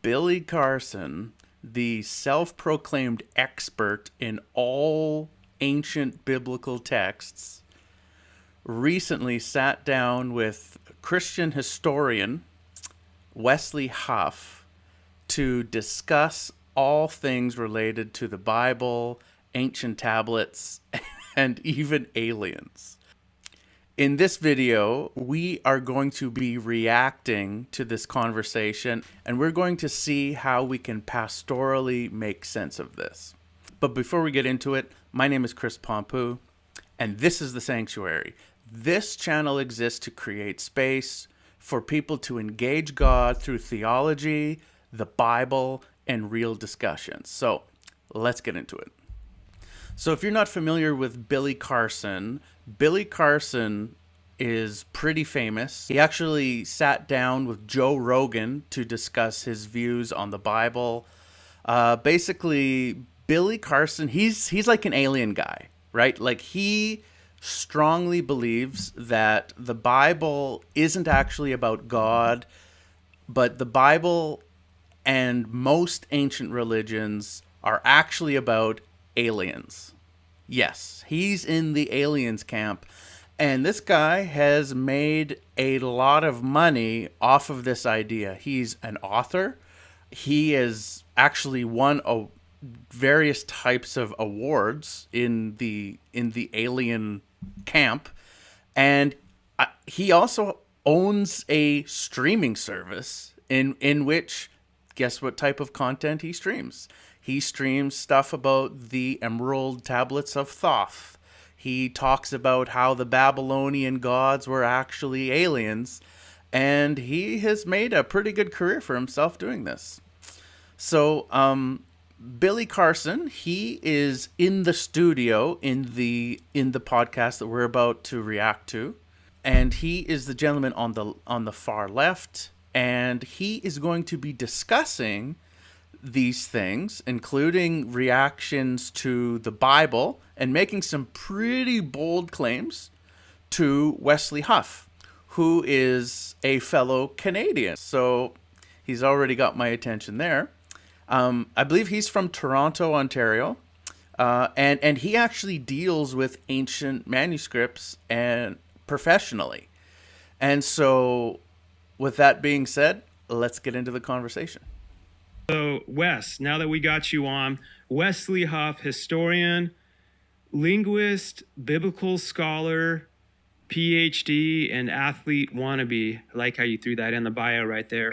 Billy Carson, the self-proclaimed expert in all ancient biblical texts, recently sat down with Christian historian Wesley Huff to discuss all things related to the Bible, ancient tablets, and even aliens. In this video, we are going to be reacting to this conversation, and we're going to see how we can pastorally make sense of this. But before we get into it, my name is Chris Pompu, and this is The Sanctuary. This channel exists to create space for people to engage God through theology, the Bible, and real discussions. So let's get into it. So if you're not familiar with Billy Carson is pretty famous. He actually sat down with Joe Rogan to discuss his views on the Bible. Basically, Billy Carson, he's like an alien guy, right? Like, he strongly believes that the Bible isn't actually about God, but the Bible and most ancient religions are actually about aliens. Yes, he's in the aliens camp, and this guy has made a lot of money off of this idea. He's an author. He has actually won various types of awards in the alien camp, and he also owns a streaming service in which, guess what type of content he streams? He streams stuff about the Emerald Tablets of Thoth. He talks about how the Babylonian gods were actually aliens, and he has made a pretty good career for himself doing this. So, Billy Carson, he is in the studio in the podcast that we're about to react to, and he is the gentleman on the far left, and he is going to be discussing these things, including reactions to the Bible, and making some pretty bold claims to Wesley Huff, who is a fellow Canadian. So he's already got my attention there. I believe he's from Toronto, Ontario, and he actually deals with ancient manuscripts and professionally. And so, with that being said, let's get into the conversation. So, Wes, now that we got you on, Wesley Huff, historian, linguist, biblical scholar, PhD, and athlete wannabe. I like how you threw that in the bio right there.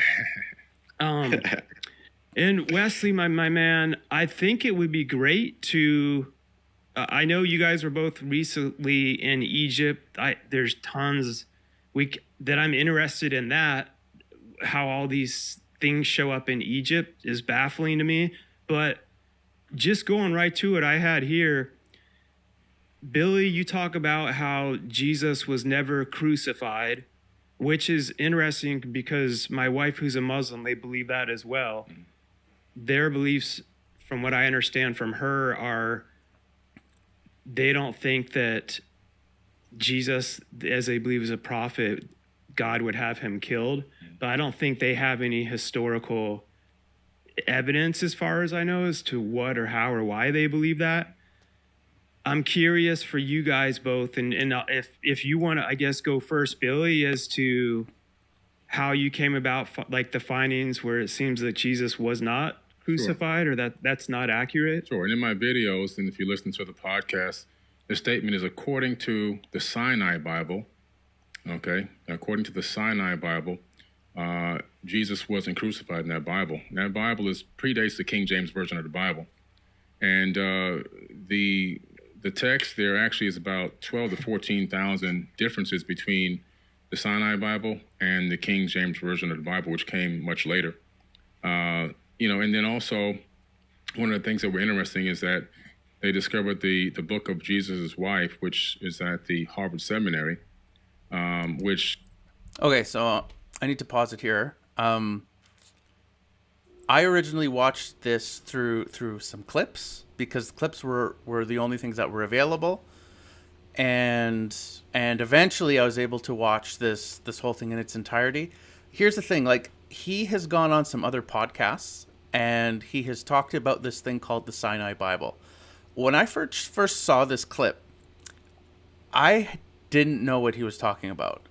And Wesley, my man, I think it would be great to, I know you guys were both recently in Egypt. There's tons that I'm interested in that, how all these things show up in Egypt is baffling to me. But just going right to it, I had here, Billy, you talk about how Jesus was never crucified, which is interesting because my wife, who's a Muslim, they believe that as well. Their beliefs, from what I understand from her, are they don't think that Jesus, as they believe is a prophet, God would have him killed. But I don't think they have any historical evidence, as far as I know, as to what or how or why they believe that. I'm curious for you guys both, and if you want to, I guess, go first, Billy, as to how you came about, like the findings where it seems that Jesus was not crucified, sure, or that's not accurate. Sure, and in my videos, and if you listen to the podcast, the statement is according to the Sinai Bible. Okay, according to the Sinai Bible, Jesus wasn't crucified in that Bible. And that Bible predates the King James Version of the Bible. And the text there actually is about 12 to 14,000 differences between the Sinai Bible and the King James Version of the Bible, which came much later. And then also, one of the things that were interesting is that they discovered the book of Jesus' wife, which is at the Harvard Seminary, Okay, so I need to pause it here. I originally watched this through some clips because clips were the only things that were available, and eventually I was able to watch this whole thing in its entirety. Here's the thing, like, he has gone on some other podcasts and he has talked about this thing called the Sinai Bible. When I first saw this clip, I didn't know what he was talking about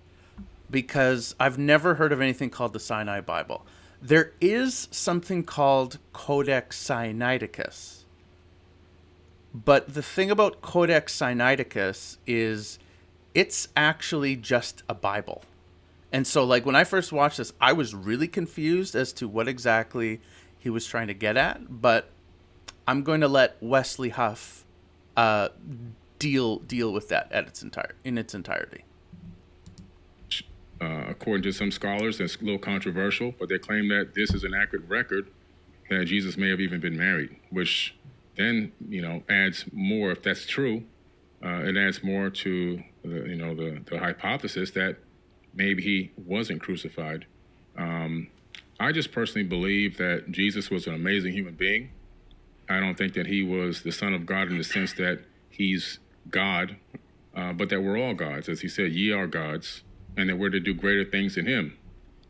because I've never heard of anything called the Sinai Bible. There is something called Codex Sinaiticus. But the thing about Codex Sinaiticus is it's actually just a Bible. And so, like, when I first watched this, I was really confused as to what exactly he was trying to get at. But I'm going to let Wesley Huff deal with that in its entirety. According to some scholars, it's a little controversial, but they claim that this is an accurate record that Jesus may have even been married, which then, adds more, if that's true, it adds more to the hypothesis that maybe he wasn't crucified. I just personally believe that Jesus was an amazing human being. I don't think that he was the Son of God in the sense that he's God, but that we're all gods. As he said, ye are gods, and that we're to do greater things in him.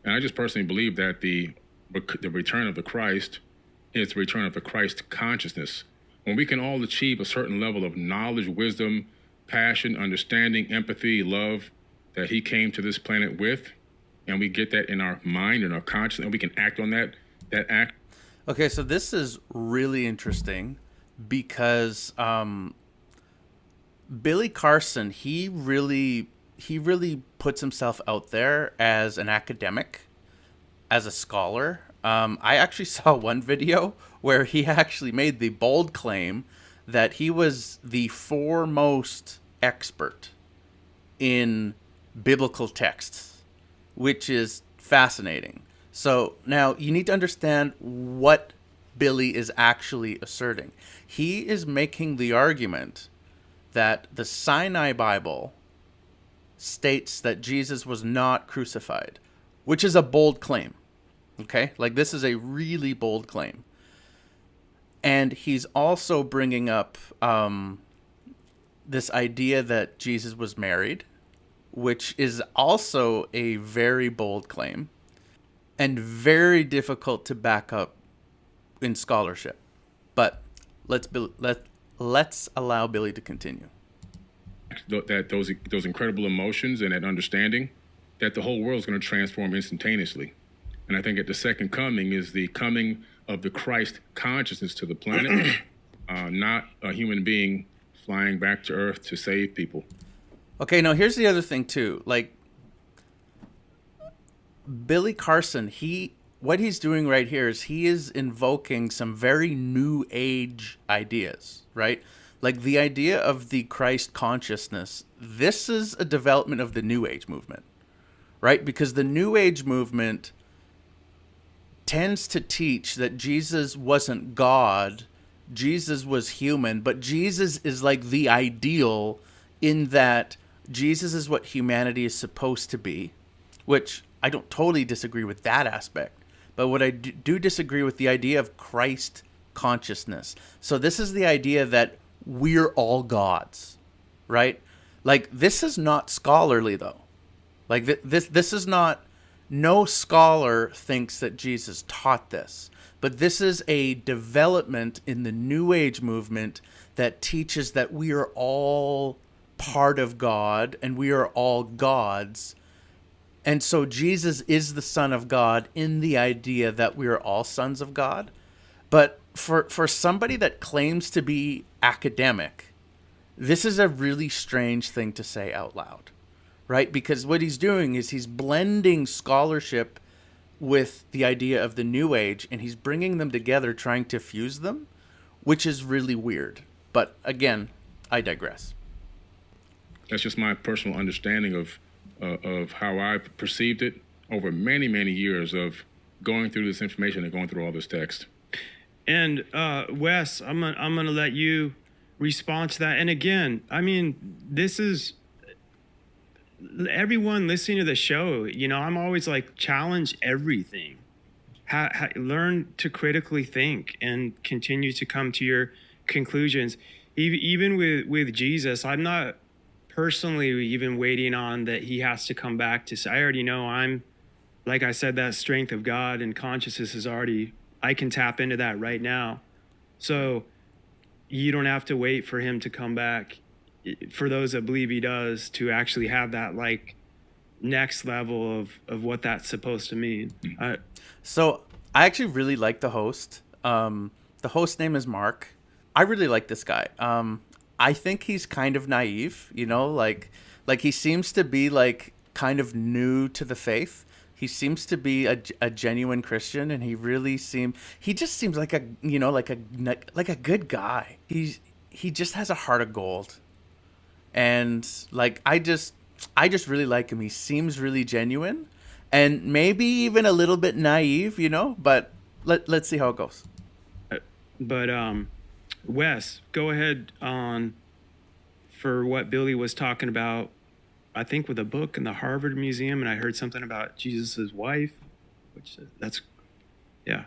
And I just personally believe that the return of the Christ is the return of the Christ consciousness. When we can all achieve a certain level of knowledge, wisdom, passion, understanding, empathy, love that he came to this planet with, and we get that in our mind and our consciousness, and we can act on that act. Okay, so this is really interesting because Billy Carson, he really puts himself out there as an academic, as a scholar. I actually saw one video where he actually made the bold claim that he was the foremost expert in biblical texts, which is fascinating. So now you need to understand what Billy is actually asserting. He is making the argument that the Sinai Bible states that Jesus was not crucified, which is a bold claim. Okay? Like, this is a really bold claim. And he's also bringing up this idea that Jesus was married, which is also a very bold claim and very difficult to back up in scholarship. But let's allow Billy to continue. That those incredible emotions and that understanding that the whole world is going to transform instantaneously. And I think at the second coming is the coming of the Christ consciousness to the planet, not a human being flying back to Earth to save people. Okay, now here's the other thing too. Like, Billy Carson, what he's doing right here is he is invoking some very new age ideas, right? Like the idea of the Christ consciousness. This is a development of the New Age movement, right? Because the New Age movement tends to teach that Jesus wasn't God, Jesus was human, but Jesus is like the ideal in that Jesus is what humanity is supposed to be, which I don't totally disagree with that aspect. But what I do disagree with the idea of Christ consciousness. So this is the idea that we're all gods, right? Like, this is not scholarly, though. Like, this is not, no scholar thinks that Jesus taught this. But this is a development in the New Age movement that teaches that we are all part of God and we are all gods. And so Jesus is the Son of God in the idea that we are all sons of God. But for somebody that claims to be academic, this is a really strange thing to say out loud, right? Because what he's doing is he's blending scholarship with the idea of the New Age, and he's bringing them together, trying to fuse them, which is really weird. But again, I digress. That's just my personal understanding of how I perceived it over many, many years of going through this information and going through all this text. And Wes, I'm gonna let you respond to that. And again, I mean, this is everyone listening to the show. You know, I'm always like, challenge everything. Learn to critically think and continue to come to your conclusions. Even with Jesus, I'm not personally even waiting on that he has to come back to say, I already know I'm like I said, that strength of God and consciousness is already, I can tap into that right now. So you don't have to wait for him to come back. For those that believe he does, to actually have that like next level of what that's supposed to mean. So I actually really like the host. The host name is Mark. I really like this guy. I think he's kind of naive, you know, like he seems to be like kind of new to the faith. He seems to be a genuine Christian, and he just seems like a, you know, like a good guy. He just has a heart of gold. And like I just really like him. He seems really genuine and maybe even a little bit naive, you know, but let's see how it goes. But Wes, go ahead on for what Billy was talking about, I think with a book in the Harvard Museum, and I heard something about Jesus's wife, which that's, yeah.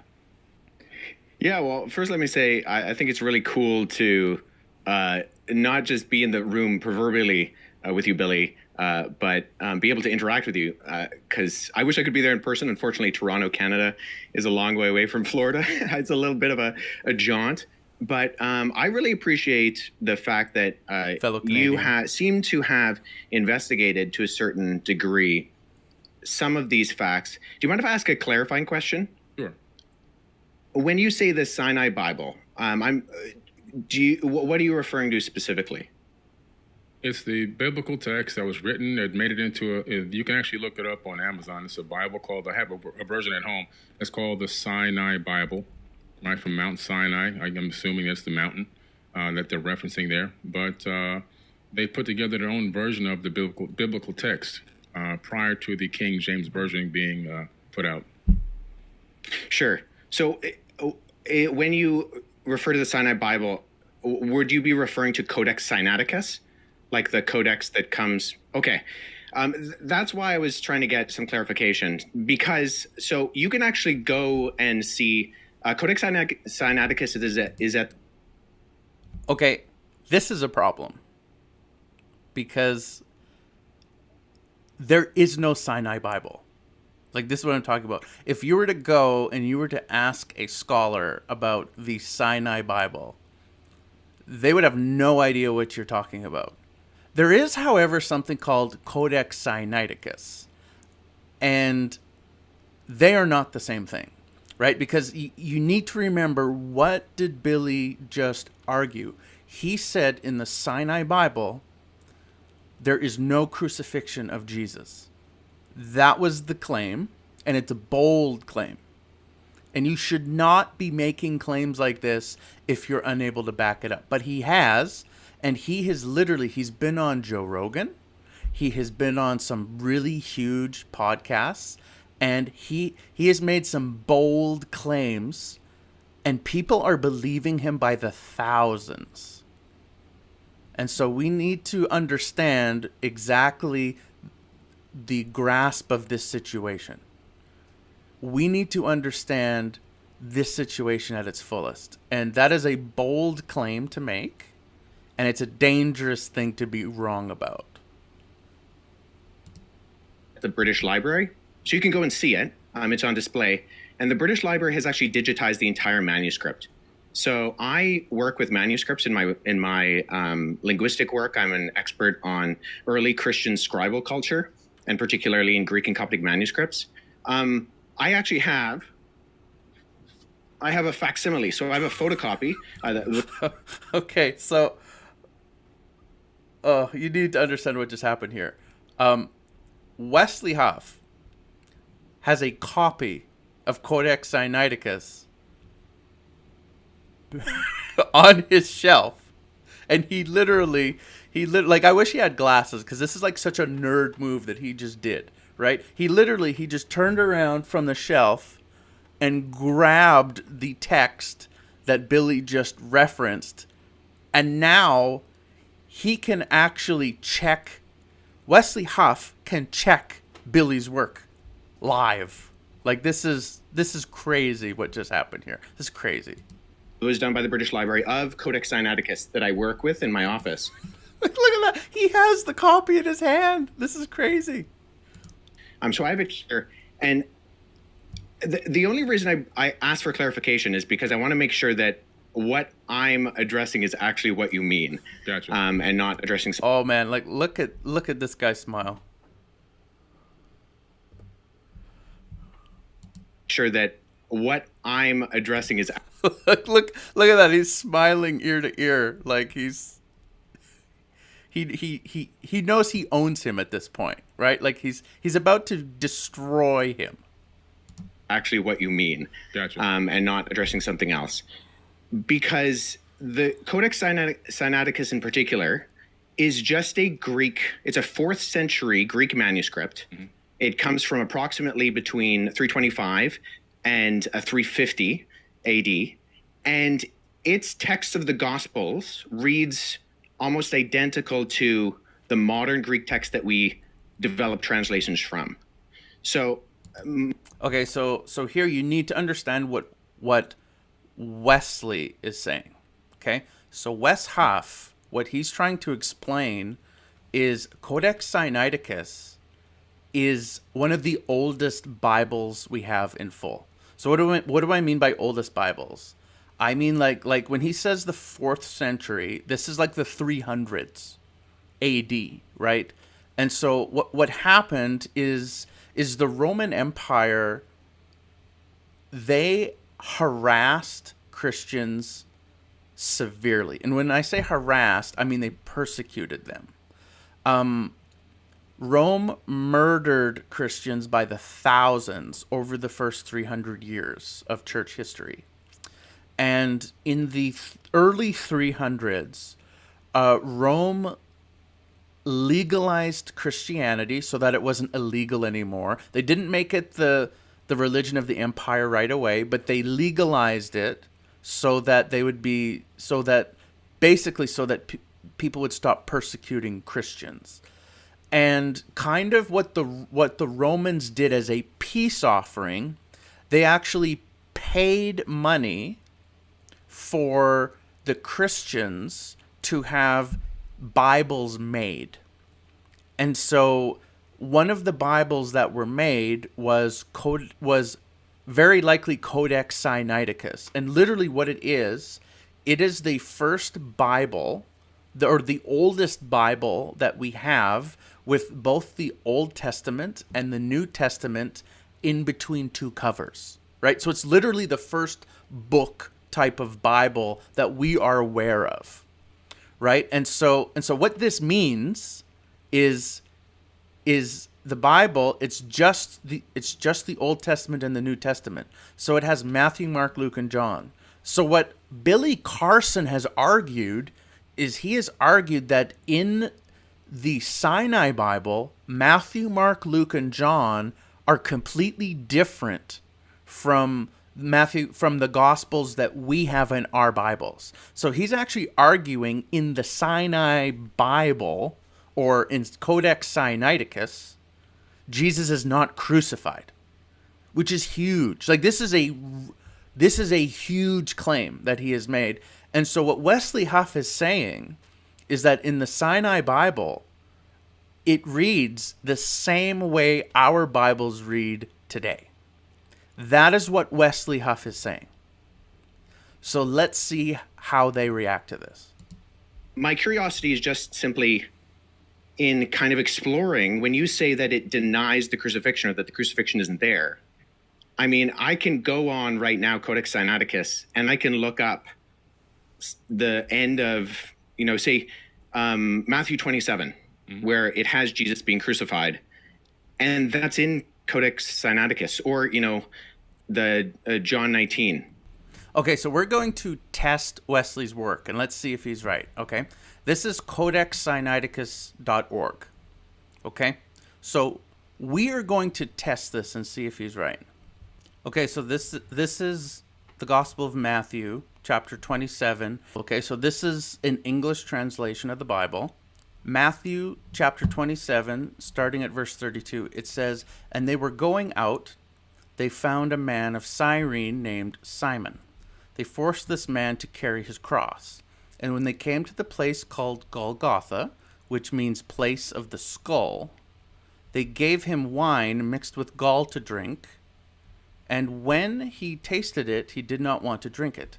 Yeah, well, first let me say, I think it's really cool to not just be in the room proverbially with you, Billy, but be able to interact with you, because I wish I could be there in person. Unfortunately, Toronto, Canada is a long way away from Florida. It's a little bit of a jaunt. But I really appreciate the fact that you seem to have investigated to a certain degree some of these facts. Do you mind if I ask a clarifying question? Sure. When you say the Sinai Bible, what are you referring to specifically? It's the biblical text that was written. It made it into you can actually look it up on Amazon. It's a Bible called, I have a version at home. It's called the Sinai Bible. Right, from Mount Sinai. I'm assuming that's the mountain that they're referencing there. But they put together their own version of the biblical text prior to the King James Version being put out. Sure. So when you refer to the Sinai Bible, would you be referring to Codex Sinaiticus? Like the codex that comes... Okay. That's why I was trying to get some clarification. Because, so you can actually go and see... Codex Sinaiticus is at... Okay, this is a problem. Because there is no Sinai Bible. Like, this is what I'm talking about. If you were to go and you were to ask a scholar about the Sinai Bible, they would have no idea what you're talking about. There is, however, something called Codex Sinaiticus. And they are not the same thing. Right? Because you need to remember, what did Billy just argue? He said in the Sinai Bible, there is no crucifixion of Jesus. That was the claim, and it's a bold claim. And you should not be making claims like this if you're unable to back it up. But he has, and he's been on Joe Rogan. He has been on some really huge podcasts. And he has made some bold claims, and people are believing him by the thousands. And so we need to understand exactly the grasp of this situation. We need to understand this situation at its fullest. And that is a bold claim to make, and it's a dangerous thing to be wrong about. The British Library? So you can go and see it. It's on display. And the British Library has actually digitized the entire manuscript. So I work with manuscripts in my linguistic work. I'm an expert on early Christian scribal culture, and particularly in Greek and Coptic manuscripts. I actually have a facsimile. So I have a photocopy. Okay, so you need to understand what just happened here. Wesley Huff has a copy of Codex Sinaiticus on his shelf, and he literally like, I wish he had glasses, because this is like such a nerd move that he just did, right? He just turned around from the shelf and grabbed the text that Billy just referenced, and now he can actually check. Wesley Huff can check Billy's work live. Like, this is crazy what just happened here. This is crazy. It was done by the British Library of Codex Sinaiticus that I work with in my office. Look at that. He has the copy in his hand. This is crazy. So I have it here, And the only reason I asked for clarification is because I want to make sure that what I'm addressing is actually what you mean. Gotcha. And not addressing. Oh man, like look at this guy smile. Sure that what I'm addressing is look at that. He's smiling ear to ear, like he knows he owns him at this point, right? Like he's about to destroy him. actually what you mean. Gotcha. And not addressing something else. Because the Codex Sinaiticus in particular is just a Greek, it's a 4th century Greek manuscript. Mm-hmm. It comes from approximately between 325 and 350 AD. And its text of the Gospels reads almost identical to the modern Greek text that we develop translations from. So, okay, so here you need to understand what Wesley is saying. Okay, so Wes Huff, what he's trying to explain is Codex Sinaiticus is one of the oldest Bibles we have in full. So what do I mean by oldest Bibles? I mean like when he says the 4th century, this is like the 300s AD, right? And so what happened is the Roman Empire, they harassed Christians severely. And when I say harassed, I mean they persecuted them. Rome murdered Christians by the thousands over the first 300 years of church history. And in the early 300s, Rome legalized Christianity so that it wasn't illegal anymore. They didn't make it the religion of the empire right away, but they legalized it so that they would be, so that people would stop persecuting Christians. And kind of what the Romans did as a peace offering, they actually paid money for the Christians to have Bibles made. And so one of the Bibles that were made was very likely Codex Sinaiticus. And literally what it is the first Bible, or the oldest Bible that we have, with both the Old Testament and the New Testament in between two covers, right? So it's literally the first book type of Bible that we are aware of, right? And so what this means is the Bible, it's just the Old Testament and the New Testament. So it has Matthew, Mark, Luke, and John. So what Billy Carson has argued is he has argued that in the Sinai Bible, Matthew, Mark, Luke, and John are completely different from the Gospels that we have in our Bibles. So he's actually arguing in the Sinai Bible, or in Codex Sinaiticus, Jesus is not crucified, which is huge. Like this is a huge claim that he has made. And so what Wesley Huff is saying is that in the Sinai Bible, it reads the same way our Bibles read today. That is what Wesley Huff is saying. So let's see how they react to this. My curiosity is just simply in kind of exploring when you say that it denies the crucifixion or that the crucifixion isn't there. I mean, I can go on right now, Codex Sinaiticus, and I can look up the end of, say, Matthew 27, where it has Jesus being crucified. And that's in Codex Sinaiticus, or, the John 19. Okay, so we're going to test Wesley's work, and let's see if he's right, okay? This is codexsinaiticus.org, okay? So we are going to test this and see if he's right. Okay, so this is the Gospel of Matthew, chapter 27. Okay, so this is an English translation of the Bible. Matthew chapter 27, starting at verse 32, it says, "And they were going out, they found a man of Cyrene named Simon. They forced this man to carry his cross. And when they came to the place called Golgotha, which means place of the skull, They gave him wine mixed with gall to drink, and when he tasted it, he did not want to drink it.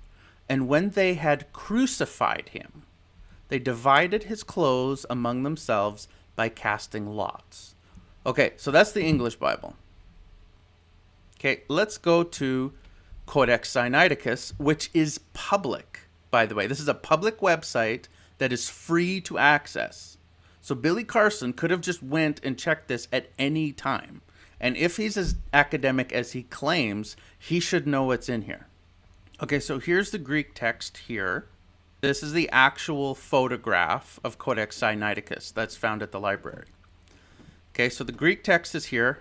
And when they had crucified him, they divided his clothes among themselves by casting lots. Okay, so that's the English Bible. Okay, let's go to Codex Sinaiticus, which is public, by the way. This is a public website that is free to access. So Billy Carson could have just went and checked this at any time. And if he's as academic as he claims, he should know what's in here. Okay, so here's the Greek text here. This is the actual photograph of Codex Sinaiticus that's found at the library. Okay, so the Greek text is here.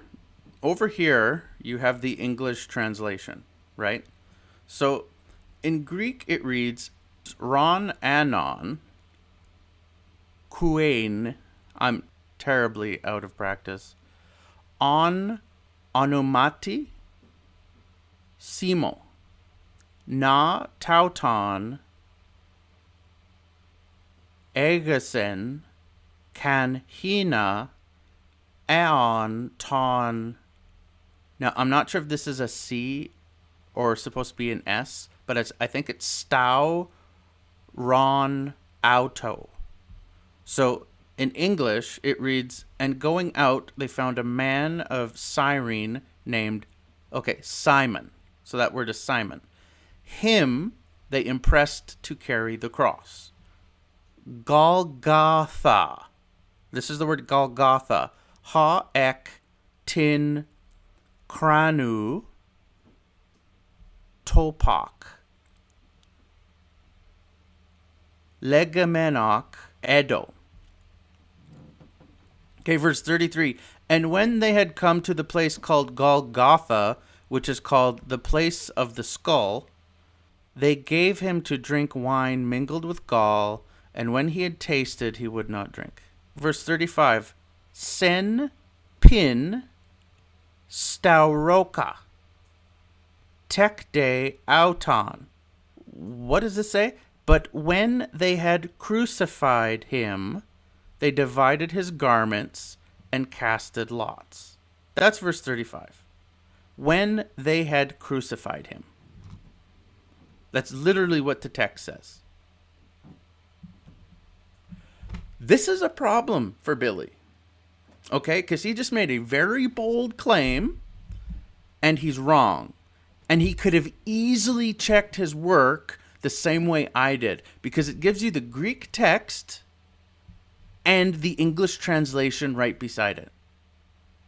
Over here, you have the English translation, right? So in Greek, it reads, Ron anon, kuein, I'm terribly out of practice, on onomati, simo, na tauton, egasen, can hina, aon ton. Now, I'm not sure if this is a C or supposed to be an S, but I think it's stau ron auto. So in English, it reads, and going out, they found a man of Cyrene named, Simon. So that word is Simon. Him they impressed to carry the cross. Golgotha. This is the word Golgotha. Ha ek tin kranu topak. Legamenok edo. Okay, verse 33. And when they had come to the place called Golgotha, which is called the place of the skull, they gave him to drink wine mingled with gall, and when he had tasted, he would not drink. Verse 35. Sen pin stauroka tekde auton. What does this say? But when they had crucified him, they divided his garments and casted lots. That's verse 35. When they had crucified him. That's literally what the text says. This is a problem for Billy. Okay? Because he just made a very bold claim, and he's wrong. And he could have easily checked his work the same way I did, because it gives you the Greek text and the English translation right beside it.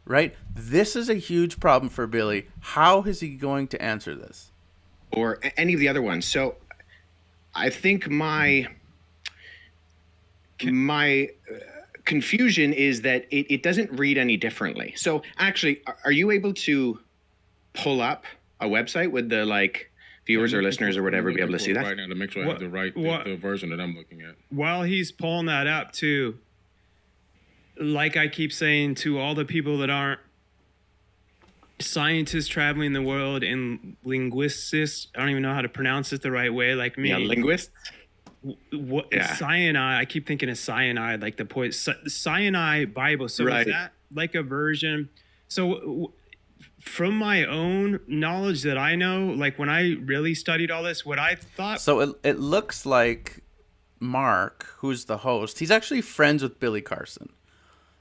Right? This is a huge problem for Billy. How is he going to answer this? Or any of the other ones. So I think my confusion is that it doesn't read any differently. So actually, are you able to pull up a website with the viewers or listeners or whatever be able to see that? Right now to make sure I have the version that I'm looking at. While he's pulling that up too, like I keep saying to all the people that aren't scientists traveling the world and linguists, I don't even know how to pronounce it the right way, like me. Yeah, linguists. What cyanide? I keep thinking of cyanide, like the poison. Cyanide Bible. So right. Is that like a version? So from my own knowledge that I know, like when I really studied all this, what I thought. So it looks like Mark, who's the host, he's actually friends with Billy Carson.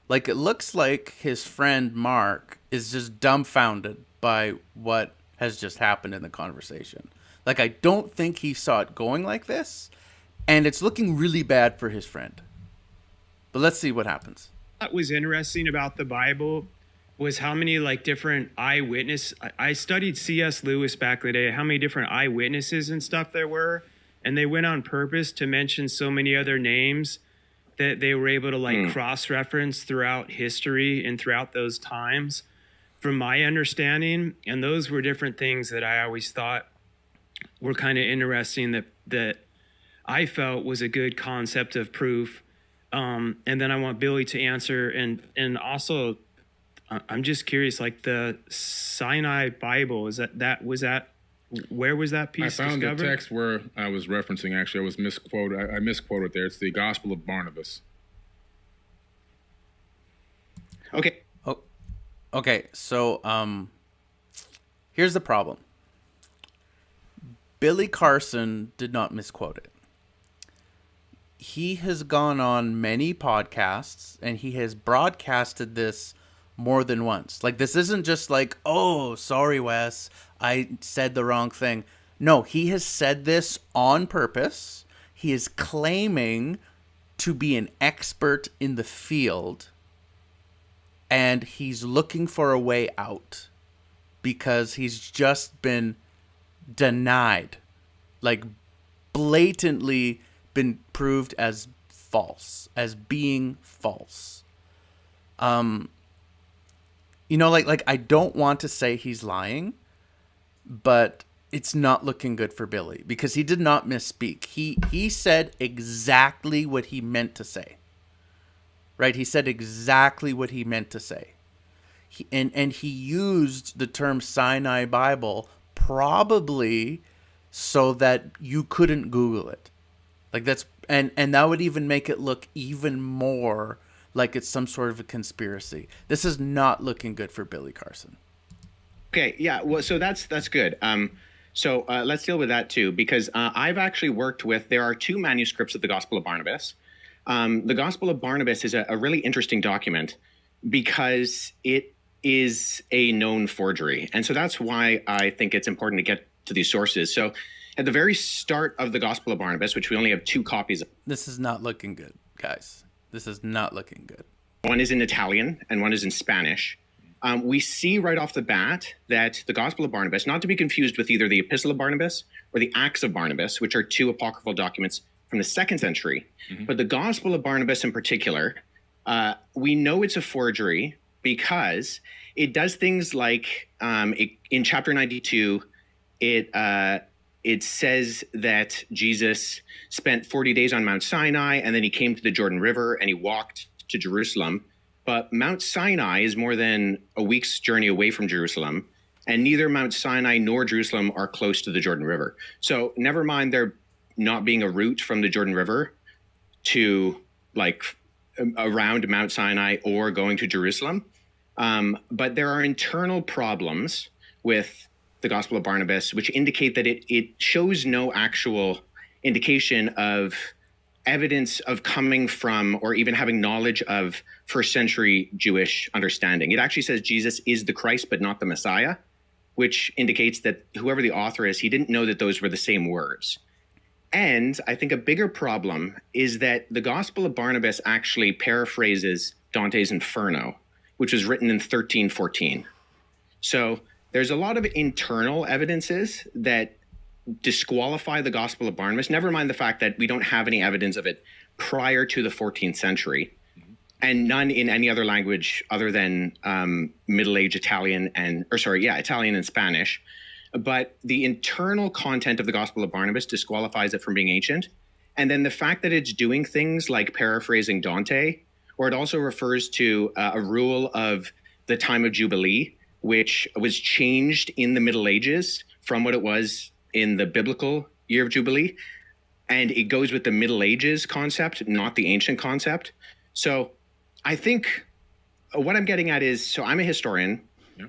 Like it looks like his friend Mark is just dumbfounded by what has just happened in the conversation. Like I don't think he saw it going like this, and it's looking really bad for his friend. But let's see what happens. What was interesting about the Bible was how many different eyewitness. I studied C.S. Lewis back in the day, how many different eyewitnesses and stuff there were. And they went on purpose to mention so many other names that they were able to cross-reference throughout history and throughout those times, from my understanding. And those were different things that I always thought were kind of interesting that I felt was a good concept of proof. And then I want Billy to answer. And also, I'm just curious, the Sinai Bible, where was that piece I found discovered? the text where I was referencing, actually. I was misquoted. I misquoted there. It's the Gospel of Barnabas. Okay. Oh, Okay, so here's the problem. Billy Carson did not misquote it. He has gone on many podcasts and he has broadcasted this more than once. Like, this isn't just like, oh, sorry, Wes, I said the wrong thing. No, he has said this on purpose. He is claiming to be an expert in the field, and he's looking for a way out because he's just been denied, like blatantly been proved as false, as being false. Like I don't want to say he's lying, but it's not looking good for Billy because he did not misspeak. He said exactly what he meant to say. Right? He said exactly what he meant to say. And he used the term Sinai Bible probably so that you couldn't Google it. Like that's and that would even make it look even more like it's some sort of a conspiracy. This is not looking good for Billy Carson. Okay, yeah, well, so that's good. So let's deal with that too, because I've actually worked with. There are two manuscripts of the Gospel of Barnabas. The Gospel of Barnabas is a really interesting document because it is a known forgery, and so that's why I think it's important to get to these sources. So, at the very start of the Gospel of Barnabas, which we only have two copies of. This is not looking good, guys. This is not looking good. One is in Italian and one is in Spanish. We see right off the bat that the Gospel of Barnabas, not to be confused with either the Epistle of Barnabas or the Acts of Barnabas, which are two apocryphal documents from the 2nd century, but the Gospel of Barnabas in particular, we know it's a forgery because it does things like in chapter 92, it says that Jesus spent 40 days on Mount Sinai, and then he came to the Jordan River and he walked to Jerusalem. But Mount Sinai is more than a week's journey away from Jerusalem, and neither Mount Sinai nor Jerusalem are close to the Jordan River. So never mind there not being a route from the Jordan River to like around Mount Sinai or going to Jerusalem. But there are internal problems with the Gospel of Barnabas, which indicate that it shows no actual indication of evidence of coming from or even having knowledge of first century Jewish understanding. It actually says Jesus is the Christ, but not the Messiah, which indicates that whoever the author is, he didn't know that those were the same words. And I think a bigger problem is that the Gospel of Barnabas actually paraphrases Dante's Inferno, which was written in 1314. So there's a lot of internal evidences that disqualify the Gospel of Barnabas, never mind the fact that we don't have any evidence of it prior to the 14th century, and none in any other language other than Middle Age Italian Italian and Spanish. But the internal content of the Gospel of Barnabas disqualifies it from being ancient. And then the fact that it's doing things like paraphrasing Dante, or it also refers to a rule of the time of Jubilee, which was changed in the Middle Ages from what it was in the biblical year of Jubilee. And it goes with the Middle Ages concept, not the ancient concept. So I think what I'm getting at is, so I'm a historian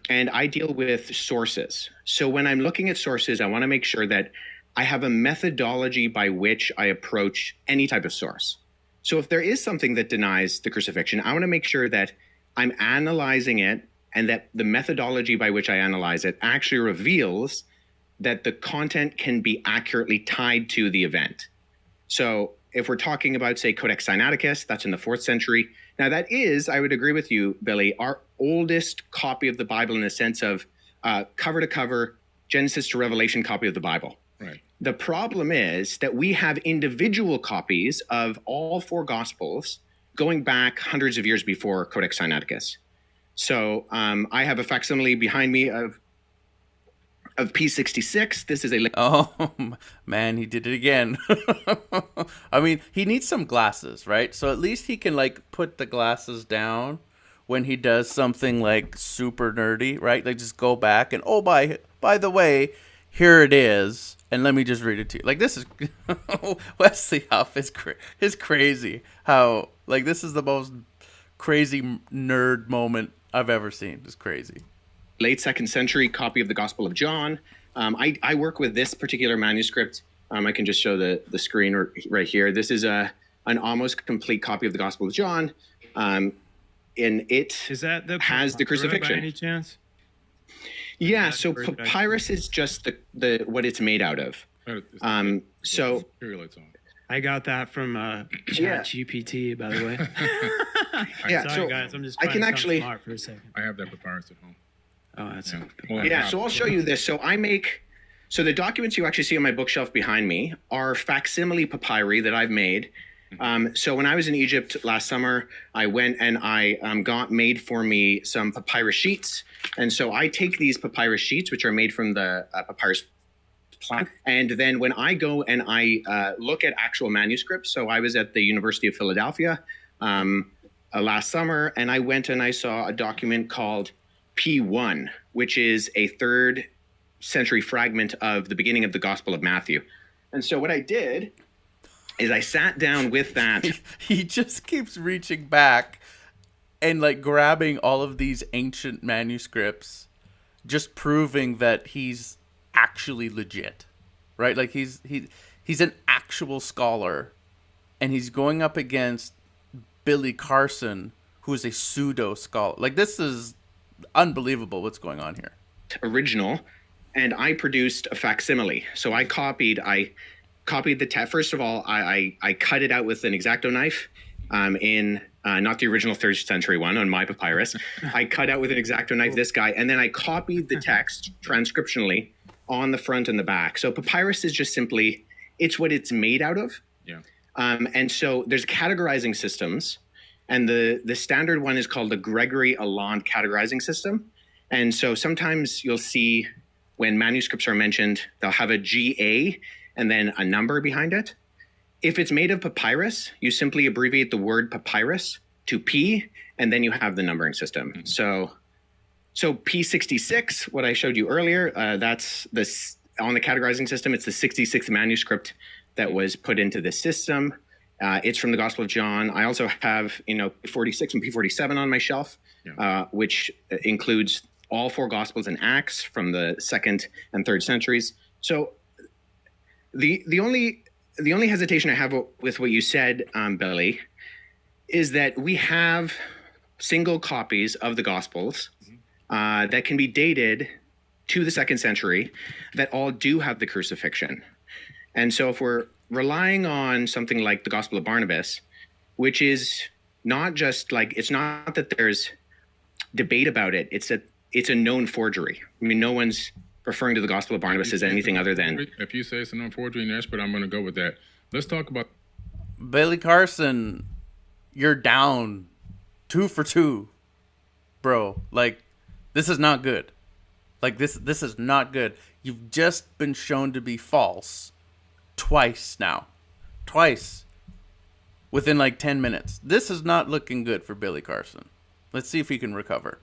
and I deal with sources. So when I'm looking at sources, I want to make sure that I have a methodology by which I approach any type of source. So if there is something that denies the crucifixion, I want to make sure that I'm analyzing it and that the methodology by which I analyze it actually reveals that the content can be accurately tied to the event. So if we're talking about, say, Codex Sinaiticus, that's in the 4th century. Now that is, I would agree with you, Billy, our oldest copy of the Bible in the sense of cover to cover, Genesis to Revelation copy of the Bible. Right. The problem is that we have individual copies of all 4 Gospels going back hundreds of years before Codex Sinaiticus. So I have a facsimile behind me of P66. This is a... Oh, man, he did it again. I mean, he needs some glasses, right? So at least he can, like, put the glasses down when he does something, like, super nerdy, right? Like, just go back and, oh, by the way, here it is. And let me just read it to you. Like, this is... Wesley Huff is crazy how, like, this is the most crazy nerd moment I've ever seen. It's crazy. Late 2nd century copy of the Gospel of John. I work with this particular manuscript. I can just show the screen right here. This is an almost complete copy of the Gospel of John. And it Is that the has the crucifixion. By any chance? Yeah, so papyrus is just the what it's made out of. So I got that from ChatGPT, by the way. Yeah, Sorry, so guys, I'm just I trying can to actually. sound smart for a second. I have that papyrus at home. Oh, that's Yeah, so I'll show you this. So the documents you actually see on my bookshelf behind me are facsimile papyri that I've made. So when I was in Egypt last summer, I went and I got made for me some papyrus sheets. And so I take these papyrus sheets, which are made from the papyrus plant. And then when I go and I look at actual manuscripts, so I was at the University of Philadelphia last summer, and I went and I saw a document called P1, which is a 3rd century fragment of the beginning of the Gospel of Matthew. And so what I did is I sat down with that. He just keeps reaching back and like grabbing all of these ancient manuscripts, just proving that he's actually legit, right? Like he's an actual scholar, and he's going up against Billy Carson, who is a pseudo scholar. Like, this is unbelievable what's going on here. Original, and I produced a facsimile. So I copied the text. First of all, I cut it out with an X-Acto knife in not the original 3rd century one on my papyrus. I cut out with an X-Acto knife this guy, and then I copied the text transcriptionally on the front and the back. So papyrus is just simply, it's what it's made out of. Yeah. And so there's categorizing systems, and the standard one is called the Gregory Alland categorizing system. And so sometimes you'll see when manuscripts are mentioned, they'll have a GA and then a number behind it. If it's made of papyrus, you simply abbreviate the word papyrus to P, and then you have the numbering system. Mm-hmm. So P66, what I showed you earlier, that's this on the categorizing system. It's the 66th manuscript that was put into the system. It's from the Gospel of John. I also have, P46 and P47 on my shelf, which includes all 4 Gospels and Acts from the 2nd and 3rd centuries. So the only hesitation I have with what you said, Billy, is that we have single copies of the Gospels that can be dated to the 2nd century that all do have the crucifixion. And so if we're relying on something like the Gospel of Barnabas, which is not just like, it's not that there's debate about it, it's that it's a known forgery. I mean, no one's referring to the Gospel of Barnabas as anything other than... If you say it's a known forgery, yes, but I'm going to go with that. Let's talk about... Billy Carson, you're down 2 for 2, bro. Like, this is not good. Like, this is not good. You've just been shown to be false twice now. Twice. Within like 10 minutes. This is not looking good for Billy Carson. Let's see if he can recover.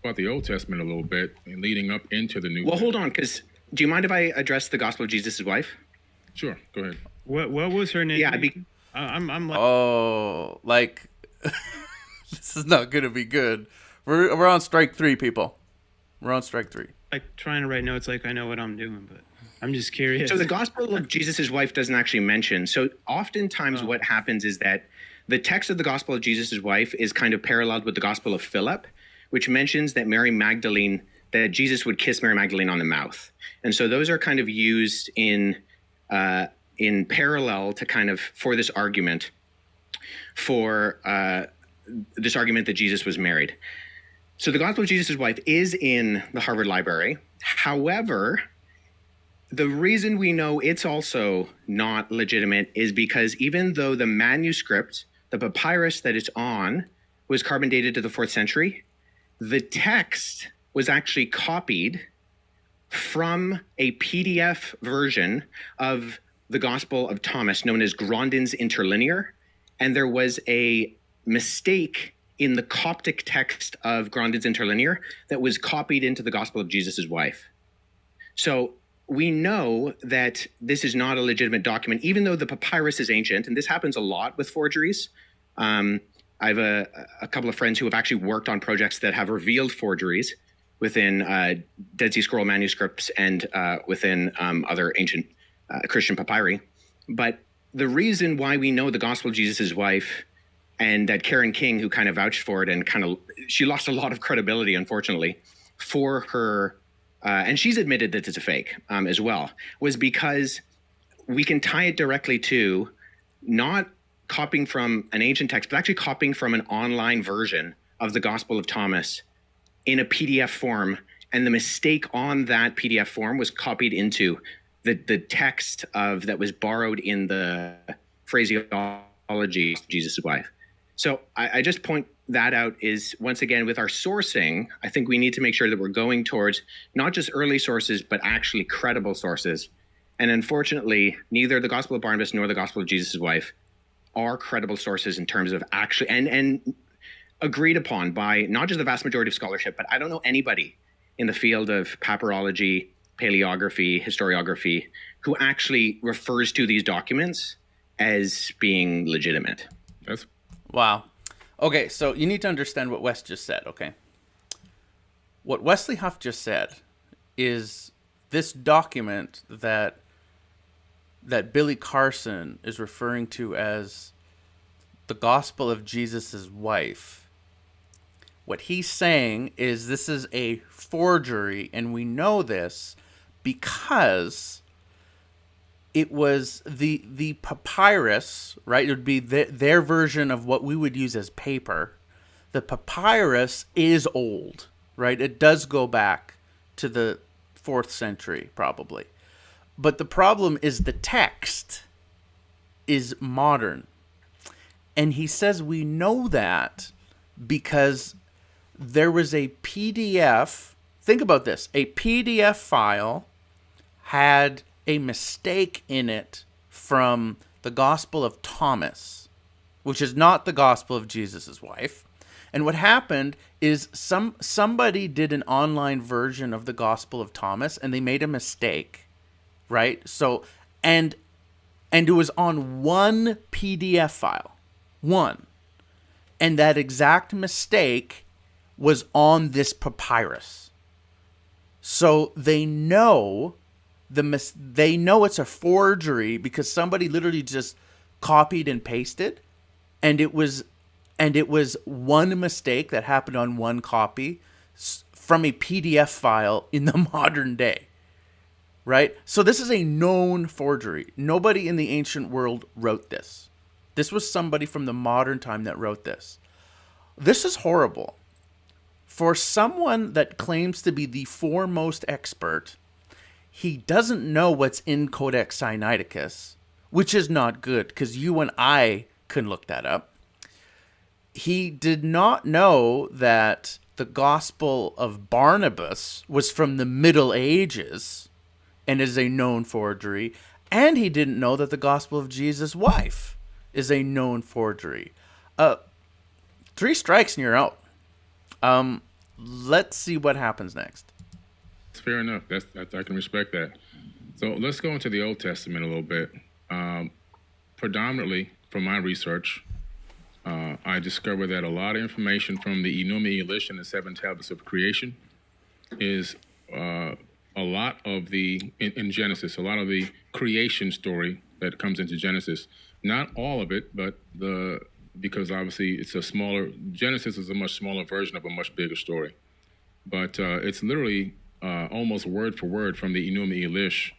About the Old Testament a little bit and leading up into the New. Well, hold on, because do you mind if I address the Gospel of Jesus' wife? Sure, go ahead. What was her name? Yeah, I'm like, oh, like this is not gonna be good. We're on strike 3, people. We're on strike 3. like trying to write notes like I know what I'm doing, but I'm just curious. So the Gospel of Jesus' wife doesn't actually mention. So oftentimes what happens is that the text of the Gospel of Jesus' wife is kind of paralleled with the Gospel of Philip, which mentions that that Jesus would kiss Mary Magdalene on the mouth. And so those are kind of used in parallel to kind of for this argument that Jesus was married. So the Gospel of Jesus' wife is in the Harvard Library. However, the reason we know it's also not legitimate is because even though the manuscript, the papyrus that it's on, was carbon dated to the 4th century, the text was actually copied from a PDF version of the Gospel of Thomas known as Grandin's Interlinear. And there was a mistake in the Coptic text of Grandin's Interlinear that was copied into the Gospel of Jesus' wife. So we know that this is not a legitimate document, even though the papyrus is ancient, and this happens a lot with forgeries. I have a couple of friends who have actually worked on projects that have revealed forgeries within Dead Sea Scroll manuscripts and within other ancient Christian papyri. But the reason why we know the Gospel of Jesus' wife, and that Karen King, who kind of vouched for it and she lost a lot of credibility, unfortunately, for her, and she's admitted that it's a fake as well, was because we can tie it directly to not copying from an ancient text, but actually copying from an online version of the Gospel of Thomas in a PDF form. And the mistake on that PDF form was copied into the text that was borrowed in the phraseology of Jesus' wife. So I just point that out is, once again, with our sourcing, I think we need to make sure that we're going towards not just early sources, but actually credible sources. And unfortunately, neither the Gospel of Barnabas nor the Gospel of Jesus' wife are credible sources in terms of actually, and agreed upon by not just the vast majority of scholarship, but I don't know anybody in the field of papyrology, paleography, historiography, who actually refers to these documents as being legitimate. Wow. Okay, so you need to understand what Wes just said, okay? What Wesley Huff just said is this document that Billy Carson is referring to as the Gospel of Jesus' wife. What he's saying is this is a forgery, and we know this because it was the papyrus, right? It would be their version of what we would use as paper. The papyrus is old, right? It does go back to the 4th century, probably. But the problem is the text is modern. And he says we know that because there was a PDF. Think about this. A PDF file had a mistake in it from the Gospel of Thomas, which is not the Gospel of Jesus' wife. And what happened is somebody did an online version of the Gospel of Thomas, and they made a mistake, right? So, and it was on one PDF file, one, and that exact mistake was on this papyrus. So they know it's a forgery because somebody literally just copied and pasted, and it was one mistake that happened on one copy from a PDF file in the modern day, right? So this is a known forgery. Nobody in the ancient world wrote this. This was somebody from the modern time that wrote this. This is horrible. For someone that claims to be the foremost expert, he doesn't know what's in Codex Sinaiticus, which is not good because you and I can look that up. He did not know that the Gospel of Barnabas was from the Middle Ages and is a known forgery. And he didn't know that the Gospel of Jesus' wife is a known forgery. 3 strikes and you're out. Let's see what happens next. Fair enough. I can respect that. So let's go into the Old Testament a little bit. Predominantly, from my research, I discovered that a lot of information from the Enuma Elish and the 7 Tablets of Creation is a lot of in Genesis, a lot of the creation story that comes into Genesis. Not all of it, but because obviously Genesis is a much smaller version of a much bigger story. But it's literally almost word for word from the Enuma Elish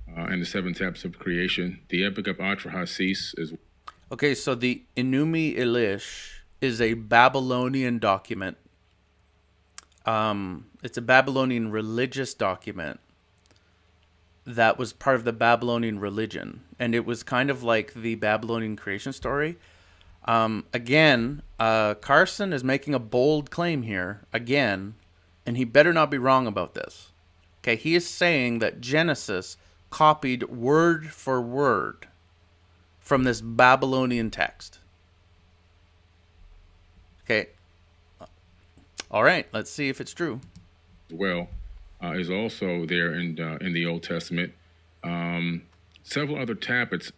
and the 7 Tablets of Creation. The Epic of Atrahasis is. Okay, so the Enuma Elish is a Babylonian document. It's a Babylonian religious document that was part of the Babylonian religion, and it was kind of like the Babylonian creation story. Again, Carson is making a bold claim here, again, and he better not be wrong about this. Okay, he is saying that Genesis copied word for word from this Babylonian text. Okay. All right, let's see if it's true. Well, is also there in the Old Testament. several other tablets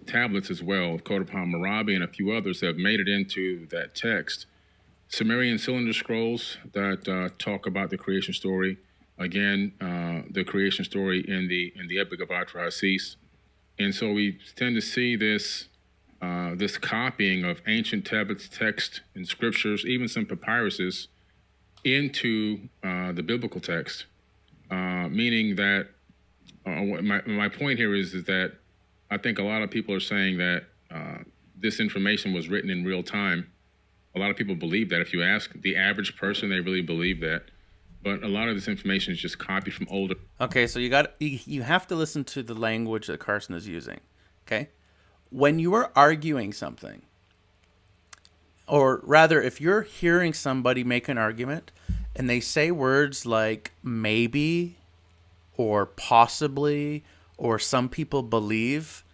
as well, Kodapam-Marabi and a few others have made it into that text. Sumerian cylinder scrolls that talk about the creation story. Again, the creation story in the Epic of Atrahasis. And so we tend to see this copying of ancient tablets, text, and scriptures, even some papyruses, into the biblical text, meaning that my point here is that I think a lot of people are saying that this information was written in real time. A lot of people believe that. If you ask the average person, they really believe that. But a lot of this information is just copied from older. Okay, so you have to listen to the language that Carson is using. Okay, when you are arguing something, or rather, if you're hearing somebody make an argument and they say words like maybe or possibly or some people believe,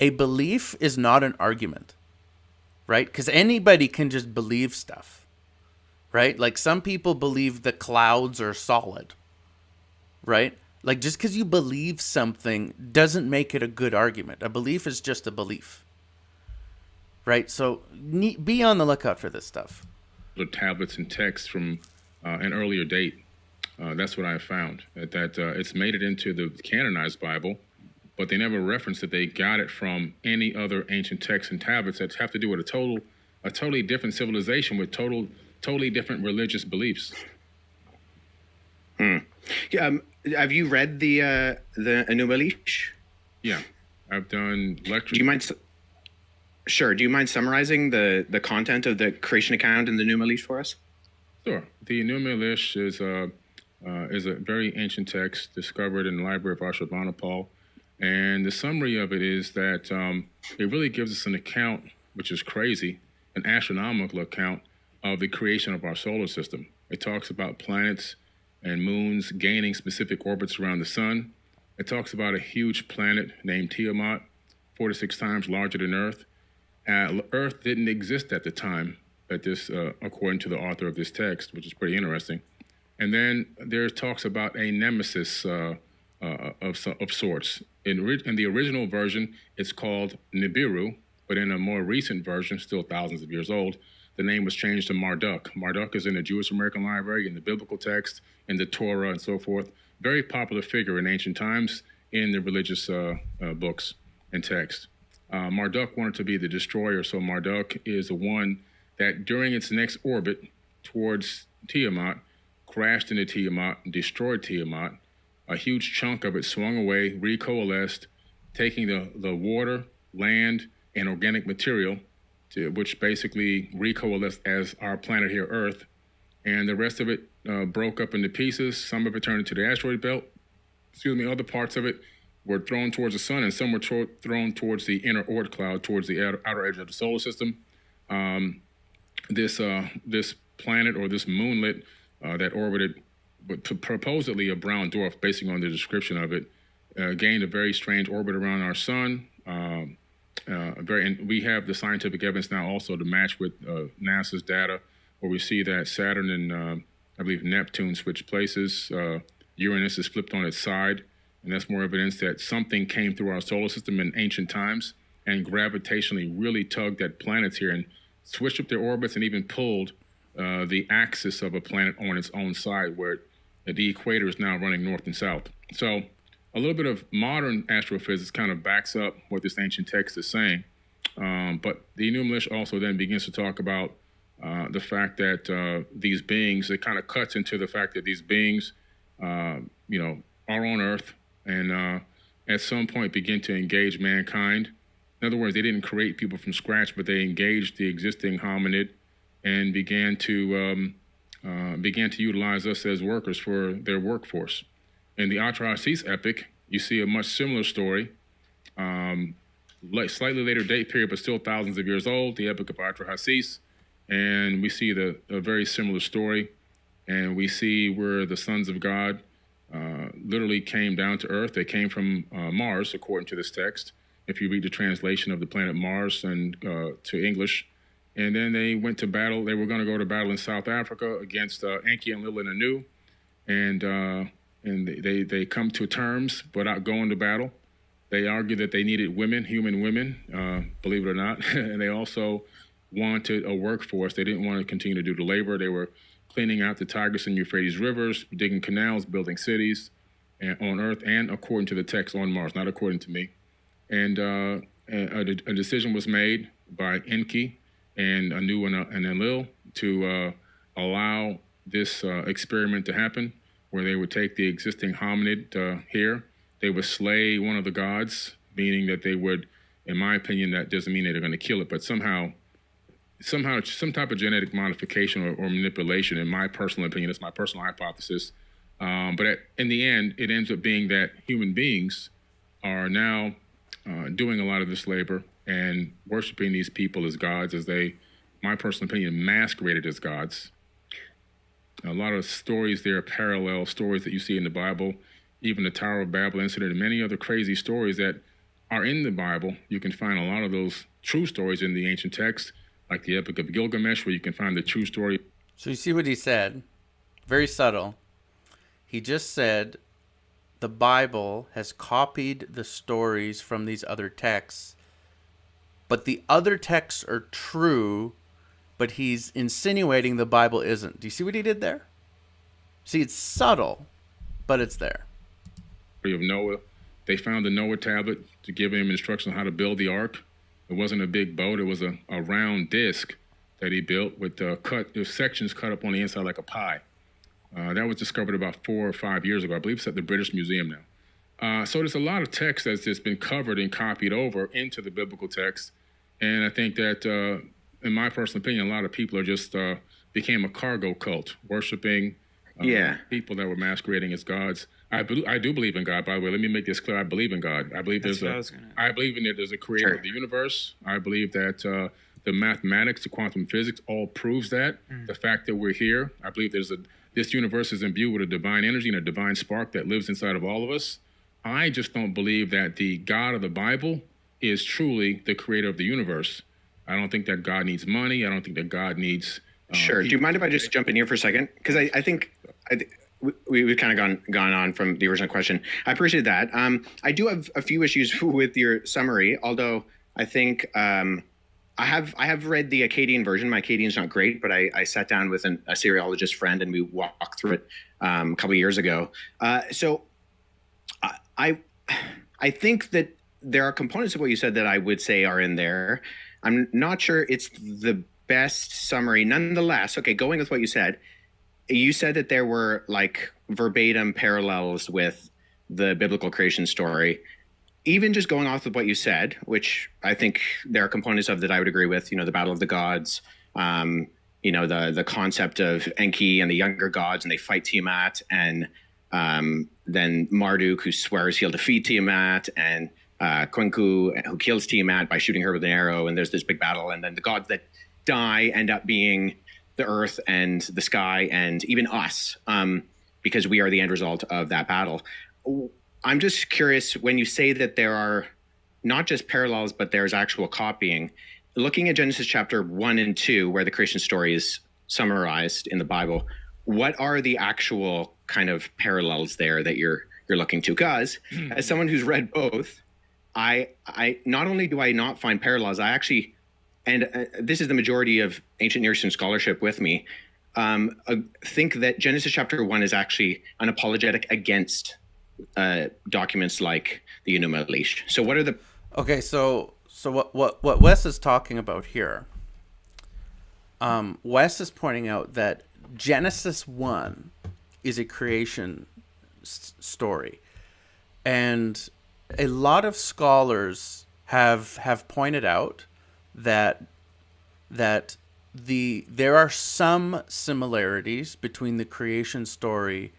a belief is not an argument, right? Because anybody can just believe stuff, right? Like some people believe the clouds are solid, right? Like just because you believe something doesn't make it a good argument. A belief is just a belief, right? So be on the lookout for this stuff. The tablets and texts from an earlier date. That's what I found, that it's made it into the canonized Bible, but they never referenced that they got it from any other ancient texts and tablets that have to do with a totally different civilization with totally different religious beliefs. Yeah, have you read the Enuma Elish? Yeah, I've done lectures. Do you mind? Sure. Do you mind summarizing the content of the creation account in the Enuma Elish for us? Sure. The Enuma Elish is a very ancient text discovered in the library of Ashurbanipal. And the summary of it is that it really gives us an account, which is crazy, an astronomical account of the creation of our solar system. It talks about planets and moons gaining specific orbits around the sun. It talks about a huge planet named Tiamat, 4 to 6 times larger than Earth. Earth didn't exist at the time that this, according to the author of this text, which is pretty interesting. And then there talks about a nemesis of sorts. In the original version, it's called Nibiru, but in a more recent version, still thousands of years old, the name was changed to Marduk. Marduk is in the Jewish American Library, in the biblical text, in the Torah, and so forth. Very popular figure in ancient times in the religious books and text. Marduk wanted to be the destroyer, so Marduk is the one that during its next orbit towards Tiamat, crashed into Tiamat and destroyed Tiamat. A huge chunk of it swung away, recoalesced, taking the water, land, and organic material, which basically recoalesced as our planet here, Earth. And the rest of it broke up into pieces. Some of it turned into the asteroid belt. Other parts of it were thrown towards the sun, and some were thrown towards the inner Oort cloud, towards the outer edge of the solar system. This planet, or this moonlet that orbited supposedly a brown dwarf, based on the description of it, gained a very strange orbit around our sun. And we have the scientific evidence now also to match with NASA's data, where we see that Saturn and I believe Neptune switch places. Uranus is flipped on its side, and that's more evidence that something came through our solar system in ancient times and gravitationally really tugged at planets here and switched up their orbits and even pulled the axis of a planet on its own side, where the equator is now running north and south. So a little bit of modern astrophysics kind of backs up what this ancient text is saying. But the Enuma Elish also then begins to talk about the fact that these beings, it kind of cuts into the fact that these beings, are on Earth and at some point begin to engage mankind. In other words, they didn't create people from scratch, but they engaged the existing hominid and began to utilize us as workers for their workforce. In the Atrahasis epic, you see a much similar story, slightly later date period, but still thousands of years old, the epic of Atrahasis, and we see a very similar story, and we see where the sons of God literally came down to Earth. They came from Mars, according to this text, if you read the translation of the planet Mars and to English. And then they went to battle. They were going to go to battle in South Africa against Enki and Lil and Anu. And they come to terms without going to battle. They argued that they needed women, human women, believe it or not, and they also wanted a workforce. They didn't want to continue to do the labor. They were cleaning out the Tigris and Euphrates rivers, digging canals, building cities on Earth, and according to the text on Mars, not according to me. And a decision was made by Enki and Anu and Enlil to allow this experiment to happen, where they would take the existing hominid here. They would slay one of the gods, meaning that they would, in my opinion, that doesn't mean that they're going to kill it, but somehow some type of genetic modification or manipulation, in my personal opinion, that's my personal hypothesis. But in the end, it ends up being that human beings are now doing a lot of this labor and worshiping these people as gods, as they, my personal opinion, masqueraded as gods. A lot of stories there, parallel stories that you see in the Bible, even the Tower of Babel incident and many other crazy stories that are in the Bible. You can find a lot of those true stories in the ancient text, like the Epic of Gilgamesh, where you can find the true story. So you see what he said? Very subtle. He just said the Bible has copied the stories from these other texts, but the other texts are true, but he's insinuating the Bible isn't. Do you see what he did there? See, it's subtle, but it's there. Of Noah, they found the Noah tablet to give him instructions on how to build the ark. It wasn't a big boat; it was a round disc that he built with sections cut up on the inside like a pie. That was discovered about 4 or 5 years ago. I believe it's at the British Museum now. So there's a lot of text that's just been covered and copied over into the biblical text, and I think that, in my personal opinion, a lot of people are just became a cargo cult, worshiping people that were masquerading as gods. I do believe in God, by the way. Let me make this clear. I believe in God. I believe there's I believe in that there's a creator of the universe. I believe that the mathematics, the quantum physics, all proves that. The fact that we're here, I believe this universe is imbued with a divine energy and a divine spark that lives inside of all of us. I just don't believe that the God of the Bible is truly the creator of the universe. I don't think that God needs money. I don't think that God needs... Sure. Do you mind if I just jump in here for a second? Because I think we've kind of gone on from the original question. I appreciate that. I do have a few issues with your summary, although I think I have read the Akkadian version. My Akkadian's not great, but I sat down with a Syriologist friend and we walked through it a couple of years ago. So I think that there are components of what you said that I would say are in there. I'm not sure it's the best summary. Nonetheless, okay, going with what you said that there were like verbatim parallels with the biblical creation story. Even just going off of what you said, which I think there are components of that I would agree with, the Battle of the Gods, the concept of Enki and the younger gods, and they fight Tiamat, and then Marduk, who swears he'll defeat Tiamat, and Quenku, who kills Tiamat by shooting her with an arrow, and there's this big battle, and then the gods that die end up being the earth and the sky and even us, because we are the end result of that battle. I'm just curious, when you say that there are not just parallels, but there's actual copying, looking at Genesis chapter 1 and 2, where the creation story is summarized in the Bible, what are the actual kind of parallels there that you're looking to? Because as someone who's read both, I not only do I not find parallels, I actually, and this is the majority of ancient Near Eastern scholarship with me, think that Genesis chapter 1 is actually an apologetic against documents like the Enuma Elish. So what are the... Okay, so what Wes is talking about here, Wes is pointing out that Genesis 1 is a creation story. And a lot of scholars have pointed out that there are some similarities between the creation story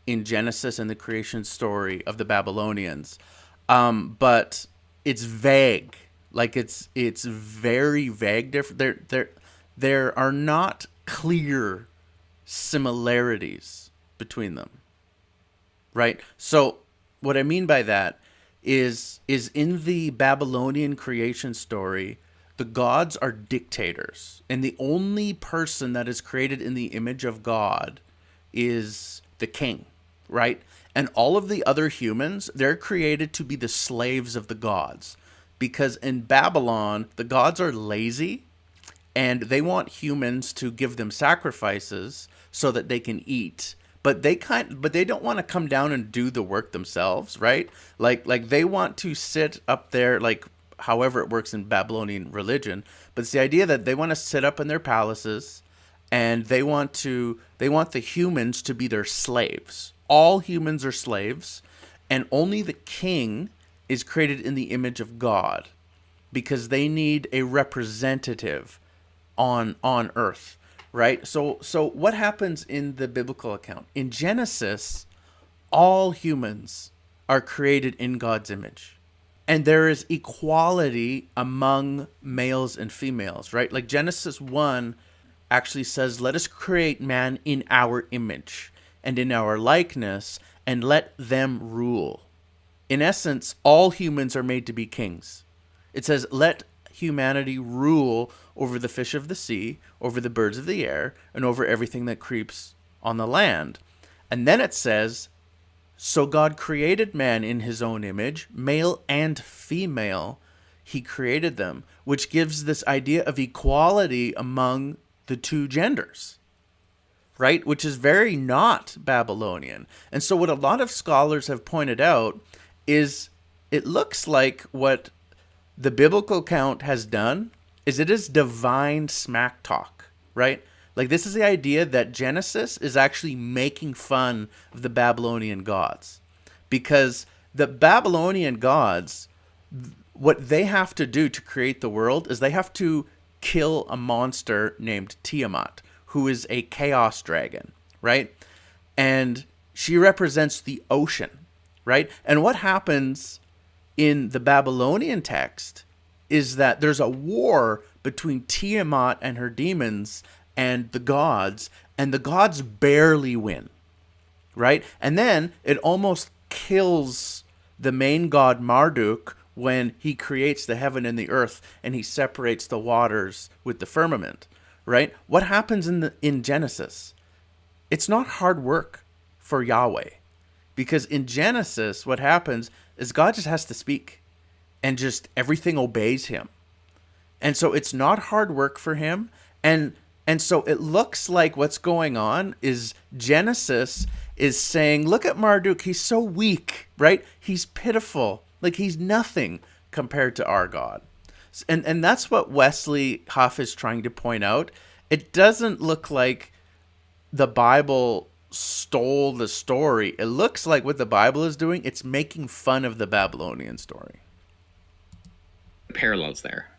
in Genesis and the creation story of the Babylonians, but it's vague. Like it's very vague. There are not clear similarities between them, right? So what I mean by that is in the Babylonian creation story, the gods are dictators, and the only person that is created in the image of God is the king, right? And all of the other humans, they're created to be the slaves of the gods. Because in Babylon, the gods are lazy and they want humans to give them sacrifices so that they can eat. But they don't want to come down and do the work themselves, right? Like they want to sit up there, like however it works in Babylonian religion. But it's the idea that they want to sit up in their palaces and they want the humans to be their slaves. All humans are slaves, and only the king is created in the image of God because they need a representative on earth, right? So what happens in the biblical account? In Genesis, all humans are created in God's image. And there is equality among males and females, right? Like Genesis 1 actually says, let us create man in our image and in our likeness, and let them rule. In essence, all humans are made to be kings. It says, let humanity rule over the fish of the sea, over the birds of the air, and over everything that creeps on the land. And then it says, so God created man in his own image, male and female, he created them, which gives this idea of equality among the two genders, right? Which is very not Babylonian. And so what a lot of scholars have pointed out is it looks like what the biblical account has done is it is divine smack talk, right? Like this is the idea that Genesis is actually making fun of the Babylonian gods, because the Babylonian gods, what they have to do to create the world is they have to kill a monster named Tiamat, who is a chaos dragon, right? And she represents the ocean, right? And what happens in the Babylonian text is that there's a war between Tiamat and her demons and the gods barely win, right? And then it almost kills the main god Marduk when he creates the heaven and the earth and he separates the waters with the firmament, right? What happens in Genesis? It's not hard work for Yahweh, because in Genesis what happens is God just has to speak and just everything obeys him. And so it's not hard work for him. And so it looks like what's going on is Genesis is saying, look at Marduk, he's so weak, right? He's pitiful, like he's nothing compared to our God. And that's what Wesley Huff is trying to point out. It doesn't look like the Bible stole the story. It looks like what the Bible is doing, it's making fun of the Babylonian story. Parallels there.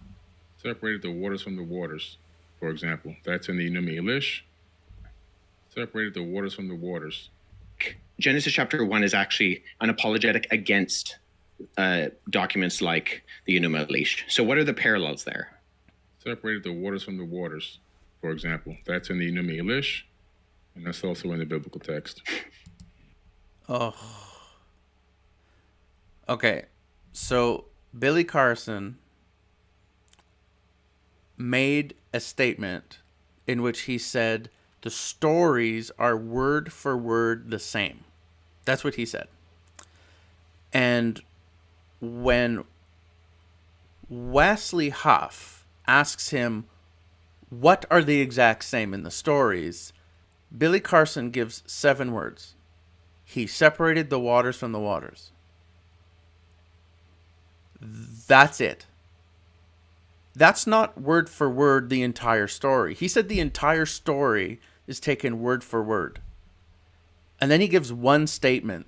Separated the waters from the waters, for example. That's in the Enuma Elish. Separated the waters from the waters. Genesis chapter 1 is actually an apologetic against documents like the Enuma Elish. So what are the parallels there? Separated the waters from the waters, for example. That's in the Enuma Elish, and that's also in the biblical text. Oh. Okay, so Billy Carson made a statement in which he said the stories are word for word the same. That's what he said. And when Wesley Huff asks him, what are the exact same in the stories? Billy Carson gives 7 words. He separated the waters from the waters. That's it. That's not word for word the entire story. He said the entire story is taken word for word. And then he gives one statement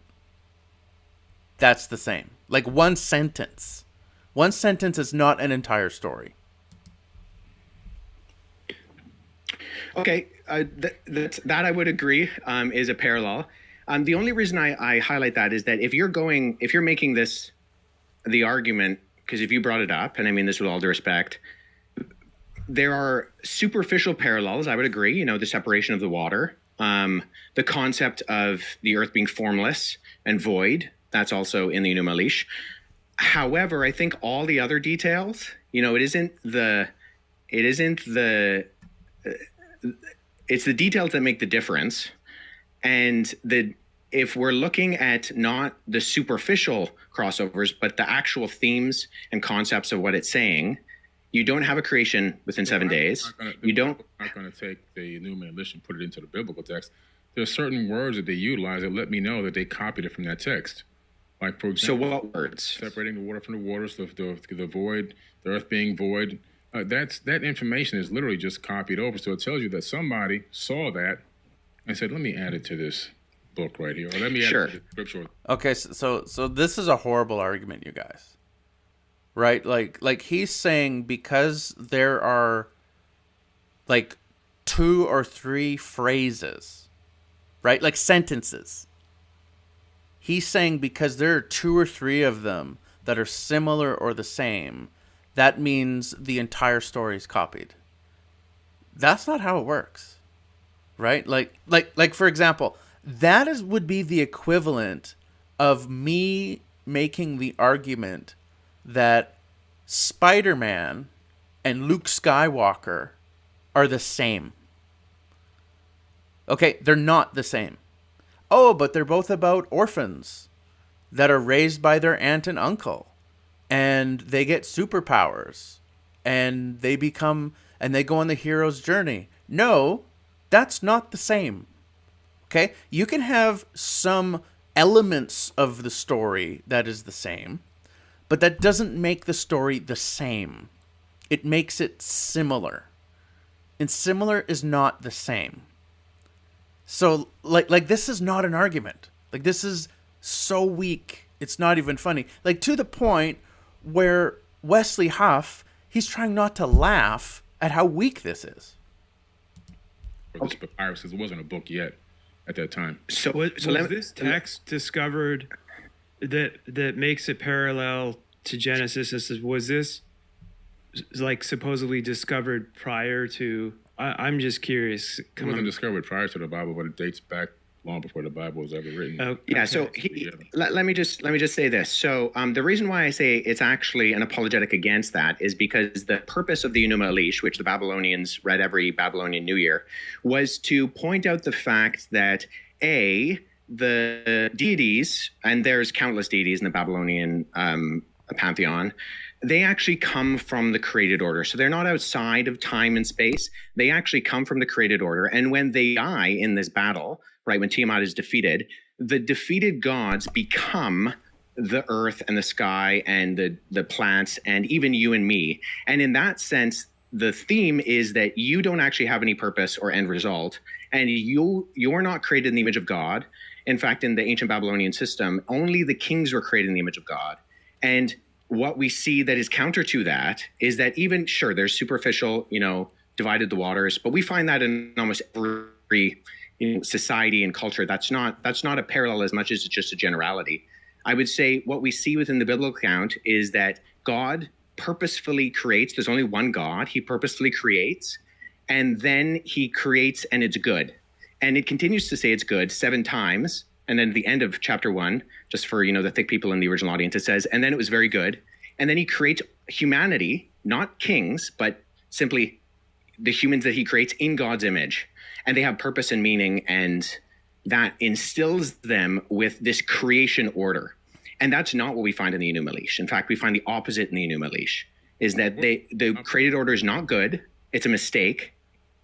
that's the same. Like one sentence. One sentence is not an entire story. Okay, that I would agree is a parallel. The only reason I highlight that is that if you're making this the argument, because if you brought it up, and I mean this with all due respect, there are superficial parallels. I would agree. You know, the separation of the water, the concept of the earth being formless and void. That's also in the Enuma Elish. However, I think all the other details, you know, it's the details that make the difference, and if we're looking at not the superficial crossovers, but the actual themes and concepts of what it's saying, you don't have a creation within 7 days. You don't. I'm not going to take the New English and put it into the biblical text. There are certain words that they utilize that let me know that they copied it from that text. Like, for example, So what words? separating the water from the waters, the void, the earth being void. That information is literally just copied over. So it tells you that somebody saw that and said, let me add it to this book right here. Or let me add it to the scripture. Okay, so this is a horrible argument, you guys. Right? Like he's saying because there are like 2 or 3 phrases, right? Like sentences. He's saying because there are 2 or 3 of them that are similar or the same, that means the entire story is copied. That's not how it works. Right? Like for example, would be the equivalent of me making the argument that Spider-Man and Luke Skywalker are the same. Okay, they're not the same. Oh, but they're both about orphans that are raised by their aunt and uncle, and they get superpowers, and they go on the hero's journey. No, that's not the same. Okay? You can have some elements of the story that is the same, but that doesn't make the story the same. It makes it similar. And similar is not the same. So, like this is not an argument. Like, this is so weak, it's not even funny. Like, to the point where Wesley Huff, he's trying not to laugh at how weak this is. Or this papyrus, it wasn't a book yet at that time. So was this text discovered that makes it parallel to Genesis? Was this like supposedly discovered prior to? I'm just curious. It wasn't discovered prior to the Bible, but it dates back long before the Bible was ever written. Yeah. So let me just say this. So the reason why I say it's actually an apologetic against that is because the purpose of the Enuma Elish, which the Babylonians read every Babylonian New Year, was to point out the fact that the deities, and there's countless deities in the Babylonian pantheon, they actually come from the created order. So they're not outside of time and space. They actually come from the created order. And when they die in this battle, right, when Tiamat is defeated, the defeated gods become the earth and the sky and the plants and even you and me. And in that sense, the theme is that you don't actually have any purpose or end result, and you're not created in the image of God. In fact, in the ancient Babylonian system, only the kings were created in the image of God. And what we see that is counter to that is that even, sure, there's superficial, divided the waters, but we find that in almost every society and culture. That's not a parallel as much as it's just a generality. I would say what we see within the biblical account is that God purposefully creates. There's only one God. He purposefully creates, and then he creates and it's good. And it continues to say it's good 7 times. And then at the end of chapter 1, just for, the thick people in the original audience, it says, and then it was very good. And then he creates humanity, not kings, but simply the humans that he creates in God's image. And they have purpose and meaning, and that instills them with this creation order. And that's not what we find in the Enuma Elish. In fact, we find the opposite in the Enuma Elish, is that the created order is not good, it's a mistake,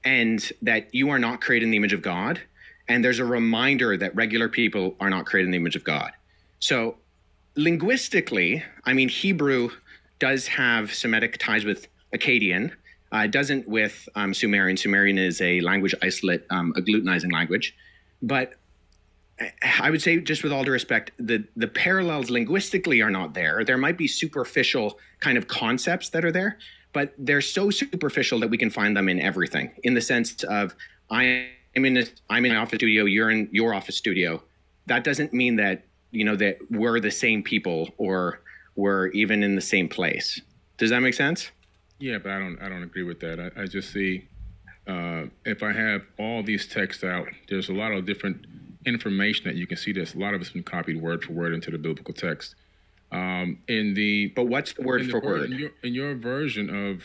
and that you are not created in the image of God. And there's a reminder that regular people are not created in the image of God. So linguistically, Hebrew does have Semitic ties with Akkadian. It doesn't with Sumerian. Sumerian is a language isolate, a glutenizing language. But I would say, just with all due respect, the parallels linguistically are not there. There might be superficial kind of concepts that are there, but they're so superficial that we can find them in everything, in the sense of I'm in my office studio, you're in your office studio. That doesn't mean that, that we're the same people or we're even in the same place. Does that make sense? Yeah, but I don't agree with that. I just see if I have all these texts out, there's a lot of different information that you can see. There's a lot of it's been copied word for word into the biblical text. But what's the word for word? In your version of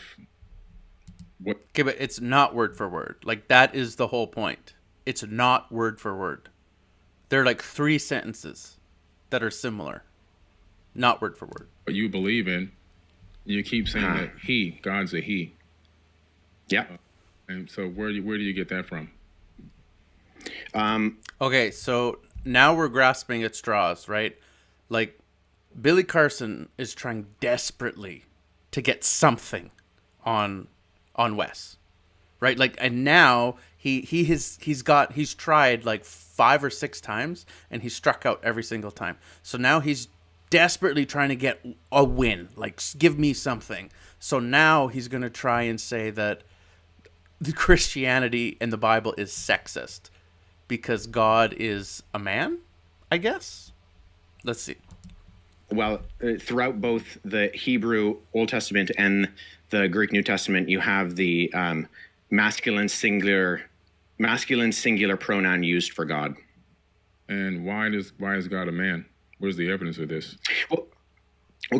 what? Okay, but it's not word for word. Like, that is the whole point. It's not word for word. They're like 3 sentences that are similar, not word for word. What you believe in, you keep saying that God's a he. Yeah. And so where do you get that from? Okay, so now we're grasping at straws, right? Like, Billy Carson is trying desperately to get something on Wes, right? Like, and now he's tried like 5 or 6 times, and he's struck out every single time. So now he's desperately trying to get a win, like, give me something. So now he's gonna try and say that the Christianity in the Bible is sexist because God is a man, I guess. Let's see. Well, throughout both the Hebrew Old Testament and the Greek New Testament, you have the masculine singular pronoun used for God. And why is God a man? Where's the evidence of this? Well,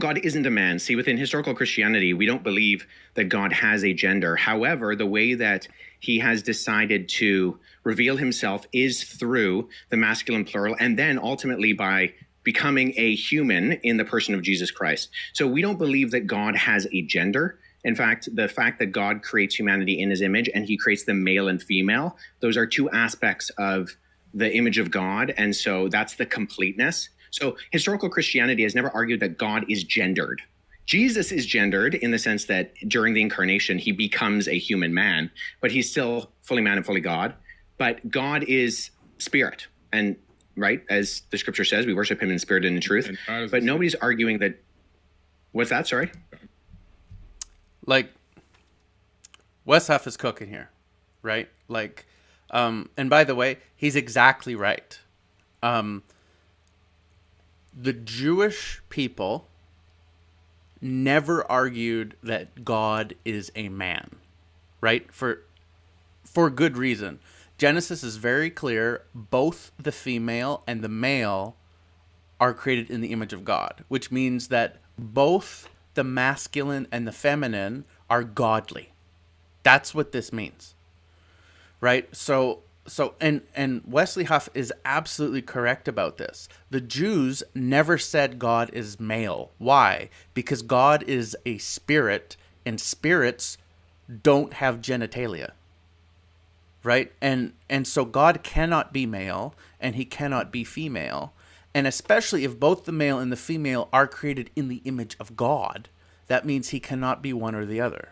God isn't a man. See, within historical Christianity, we don't believe that God has a gender. However, the way that he has decided to reveal himself is through the masculine plural, and then ultimately by becoming a human in the person of Jesus Christ. So we don't believe that God has a gender. In fact, the fact that God creates humanity in his image and he creates them male and female, those are 2 aspects of the image of God. And so that's the completeness. So historical Christianity has never argued that God is gendered. Jesus is gendered in the sense that during the incarnation, he becomes a human man, but he's still fully man and fully God. But God is spirit. And right, as the scripture says, we worship him in spirit and in truth. But nobody's arguing that. What's that? Sorry? Like, Wes Huff is cooking here, right? Like, and by the way, he's exactly right. The Jewish people never argued that God is a man, right? For good reason. Genesis is very clear. Both the female and the male are created in the image of God, which means that both the masculine and the feminine are godly. That's what this means, right? So Wesley Huff is absolutely correct about this. The Jews never said God is male. Why? Because God is a spirit, and spirits don't have genitalia, right? And so God cannot be male, and he cannot be female. And especially if both the male and the female are created in the image of God, that means he cannot be one or the other.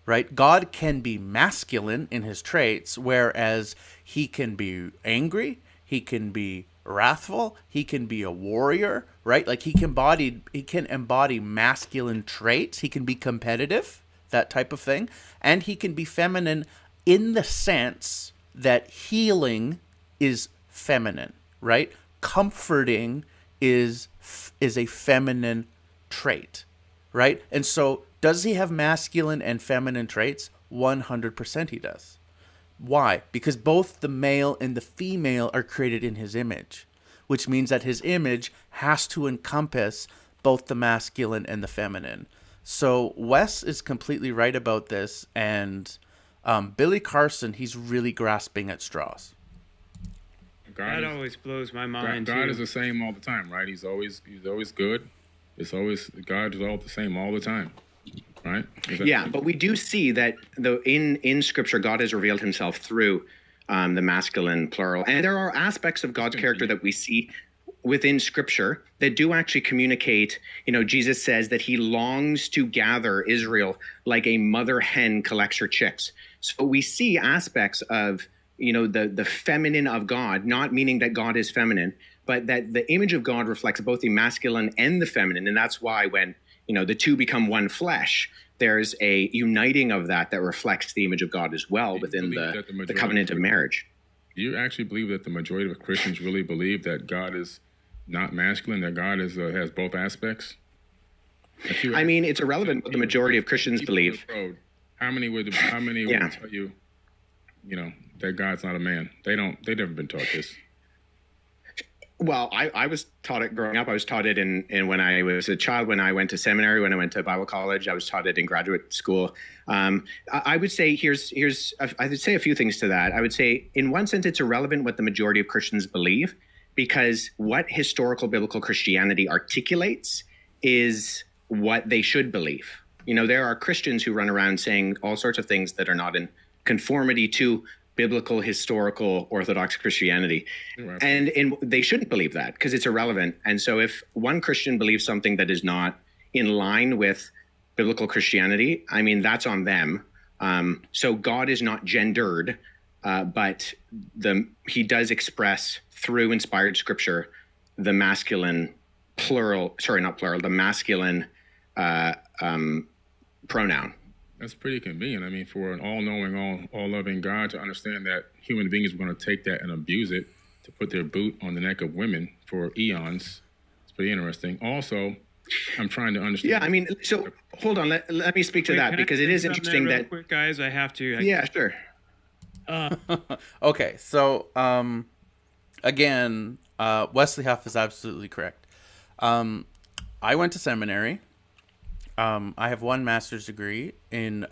Right? God can be masculine in his traits, whereas he can be angry, he can be wrathful, he can be a warrior, right? Like he can embody masculine traits, he can be competitive, that type of thing, and he can be feminine in the sense that healing is feminine, right? Comforting is a feminine trait, right? And so does he have masculine and feminine traits? 100% he does. Why? Because both the male and the female are created in his image, which means that his image has to encompass both the masculine and the feminine. So Wes is completely right about this, and Billy Carson, he's really grasping at straws. That always blows my mind. God is the same all the time, right? He's always good. God is all the same all the time. Right? Yeah, but we do see that in Scripture, God has revealed himself through the masculine plural. And there are aspects of God's character that we see within Scripture that do actually communicate. Jesus says that he longs to gather Israel like a mother hen collects her chicks. So we see aspects of, the feminine of God, not meaning that God is feminine, but that the image of God reflects both the masculine and the feminine. And that's why when the 2 become one flesh, there's a uniting of that reflects the image of God as well within the covenant of marriage. Do you actually believe that the majority of Christians really believe that God is not masculine, that God has both aspects? I mean, it's irrelevant what the majority of Christians believe. How many would tell you, that God's not a man? They've never been taught this. Well, I was taught it growing up. I was taught it in when I was a child, when I went to seminary, when I went to Bible college. I was taught it in graduate school. I would say I would say a few things to that. I would say, in one sense, it's irrelevant what the majority of Christians believe, because what historical biblical Christianity articulates is what they should believe. You know, there are Christians who run around saying all sorts of things that are not in conformity to biblical, historical, Orthodox Christianity. Right. And they shouldn't believe that, because it's irrelevant. And so if one Christian believes something that is not in line with biblical Christianity, I mean, that's on them. So God is not gendered, but he does express through inspired scripture the masculine the masculine pronoun. That's pretty convenient. I mean, for an all-knowing, all-loving God to understand that human beings are going to take that and abuse it to put their boot on the neck of women for eons. It's pretty interesting. Also, I'm trying to understand. Yeah, I mean, so hold on. Let me speak to that, because it is interesting that. Quick, guys, I have to. Yeah, sure. Okay, so again, Wesley Huff is absolutely correct. I went to seminary. I have one master's degree in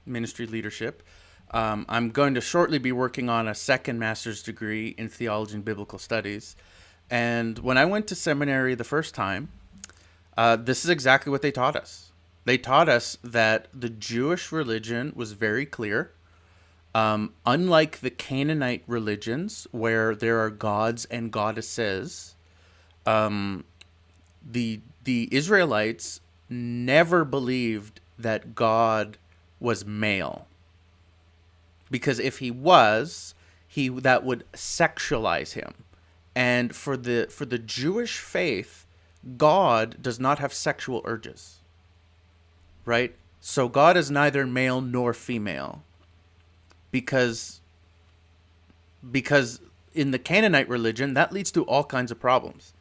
ministry leadership. I'm going to shortly be working on a second master's degree in theology and biblical studies. And when I went to seminary the first time, this is exactly what they taught us. They taught us that the Jewish religion was very clear. Unlike the Canaanite religions, where there are gods and goddesses, the Israelites never believed that God was male, because if he was, that would sexualize him. And for the Jewish faith, God does not have sexual urges, right? So God is neither male nor female, because in the Canaanite religion, that leads to all kinds of problems.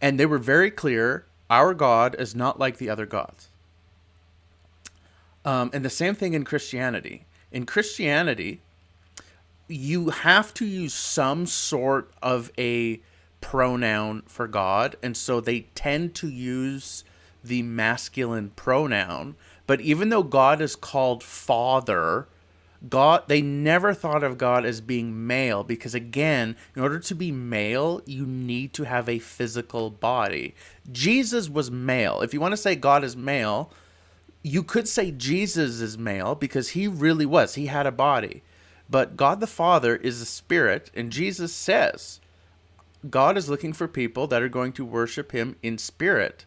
And they were very clear: our God is not like the other gods. And the same thing in Christianity. In Christianity, you have to use some sort of a pronoun for God, and so they tend to use the masculine pronoun. But even though God is called Father, they never thought of God as being male, because again, in order to be male, you need to have a physical body. Jesus was male. If you want to say God is male, you could say Jesus is male, because he really was. He had a body. But God the Father is a spirit, and Jesus says God is looking for people that are going to worship him in spirit.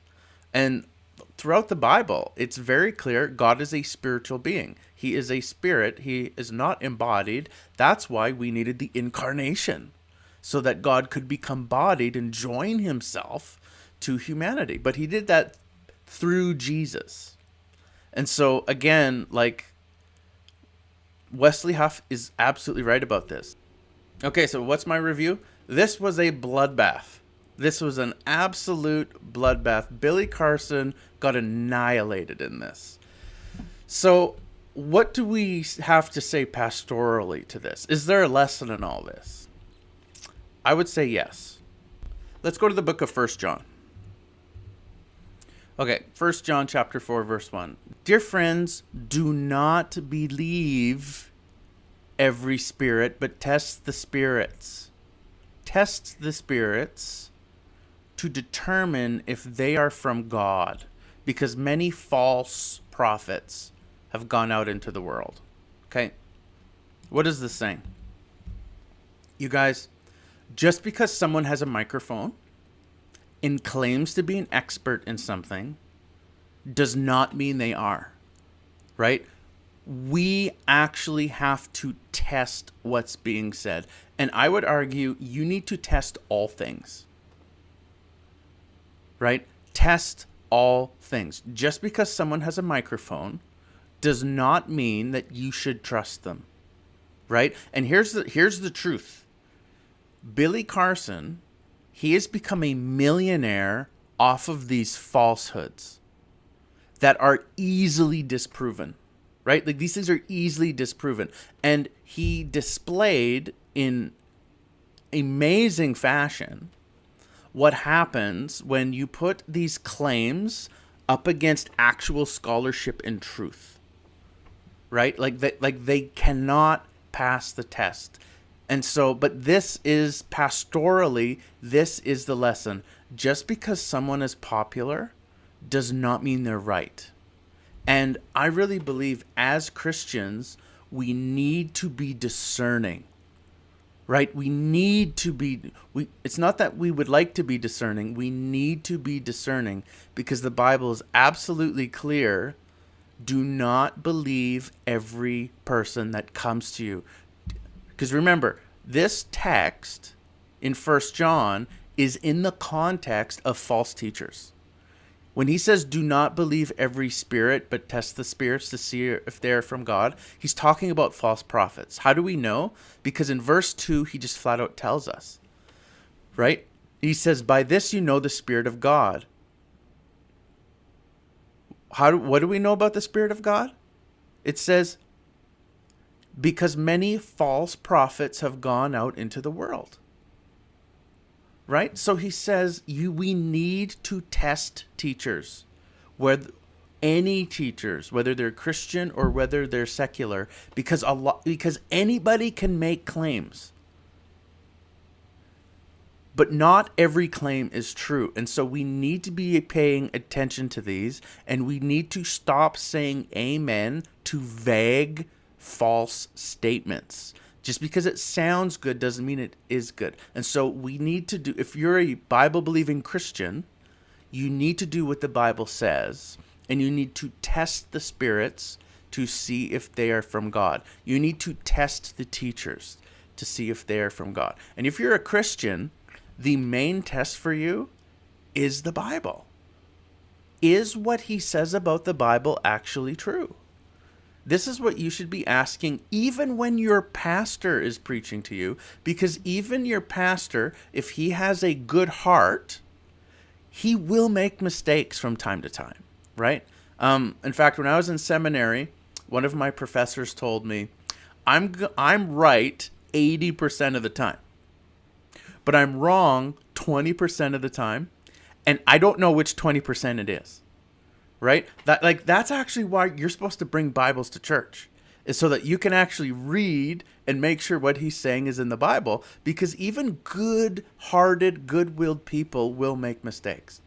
And throughout the Bible, it's very clear God is a spiritual being. He is a spirit. He is not embodied. That's why we needed the incarnation, so that God could become bodied and join himself to humanity. But he did that through Jesus. And so, again, like, Wesley Huff is absolutely right about this. Okay, so what's my review? This was a bloodbath. This was an absolute bloodbath. Billy Carson got annihilated in this. So what do we have to say pastorally to this? Is there a lesson in all this? I would say yes. Let's go to the book of 1 John. Okay, 1 John chapter 4, verse 1. Dear friends, do not believe every spirit, but test the spirits. Test the spirits to determine if they are from God, because many false prophets have gone out into the world. Okay? What is this saying? You guys, just because someone has a microphone and claims to be an expert in something does not mean they are, right? We actually have to test what's being said. And I would argue you need to test all things, right? Test all things. Just because someone has a microphone does not mean that you should trust them, right? And here's the truth. Billy Carson, he has become a millionaire off of these falsehoods that are easily disproven, right? Like, these things are easily disproven. And he displayed in amazing fashion what happens when you put these claims up against actual scholarship and truth, right? Like they cannot pass the test. And so, but this is pastorally, this is the lesson. Just because someone is popular does not mean they're right. And I really believe as Christians, we need to be discerning, right? We need to be, it's not that we would like to be discerning. We need to be discerning because the Bible is absolutely clear. Do not believe every person that comes to you. Because remember, this text in 1 John is in the context of false teachers. When he says, do not believe every spirit, but test the spirits to see if they're from God, he's talking about false prophets. How do we know? Because in verse 2, he just flat out tells us, right? He says, by this you know the Spirit of God. What do we know about the Spirit of God? It says, because many false prophets have gone out into the world. Right? So he says we need to test teachers, any teachers, whether they're Christian or whether they're secular, because anybody can make claims. But not every claim is true. And so we need to be paying attention to these, and we need to stop saying amen to vague, false statements. Just because it sounds good doesn't mean it is good. And so we need to do, if you're a Bible-believing Christian, you need to do what the Bible says, and you need to test the spirits to see if they are from God. You need to test the teachers to see if they are from God. And if you're a Christian, the main test for you is the Bible. Is what he says about the Bible actually true? This is what you should be asking even when your pastor is preaching to you, because even your pastor, if he has a good heart, he will make mistakes from time to time, right? In fact, when I was in seminary, one of my professors told me, I'm right 80% of the time, but I'm wrong 20% of the time, and I don't know which 20% it is. Right? That's actually why you're supposed to bring Bibles to church, is so that you can actually read and make sure what he's saying is in the Bible, because even good-hearted, good-willed people will make mistakes.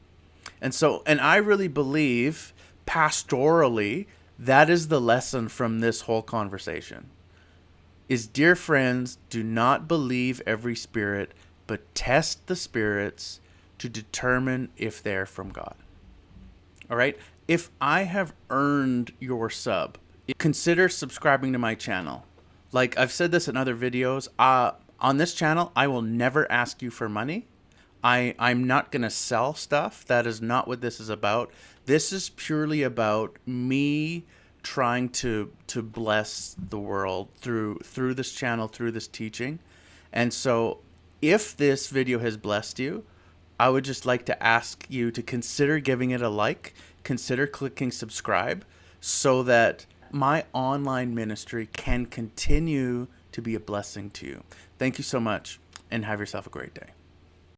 And I really believe pastorally that is the lesson from this whole conversation. Is, dear friends, do not believe every spirit, but test the spirits to determine if they're from God. All right? If I have earned your sub, consider subscribing to my channel. Like I've said this in other videos, on this channel, I will never ask you for money. I'm not going to sell stuff. That is not what this is about. This is purely about me trying to bless the world through this channel, through this teaching. And so if this video has blessed you, I would just like to ask you to consider giving it a like, consider clicking subscribe, so that my online ministry can continue to be a blessing to you. Thank you so much, and have yourself a great day.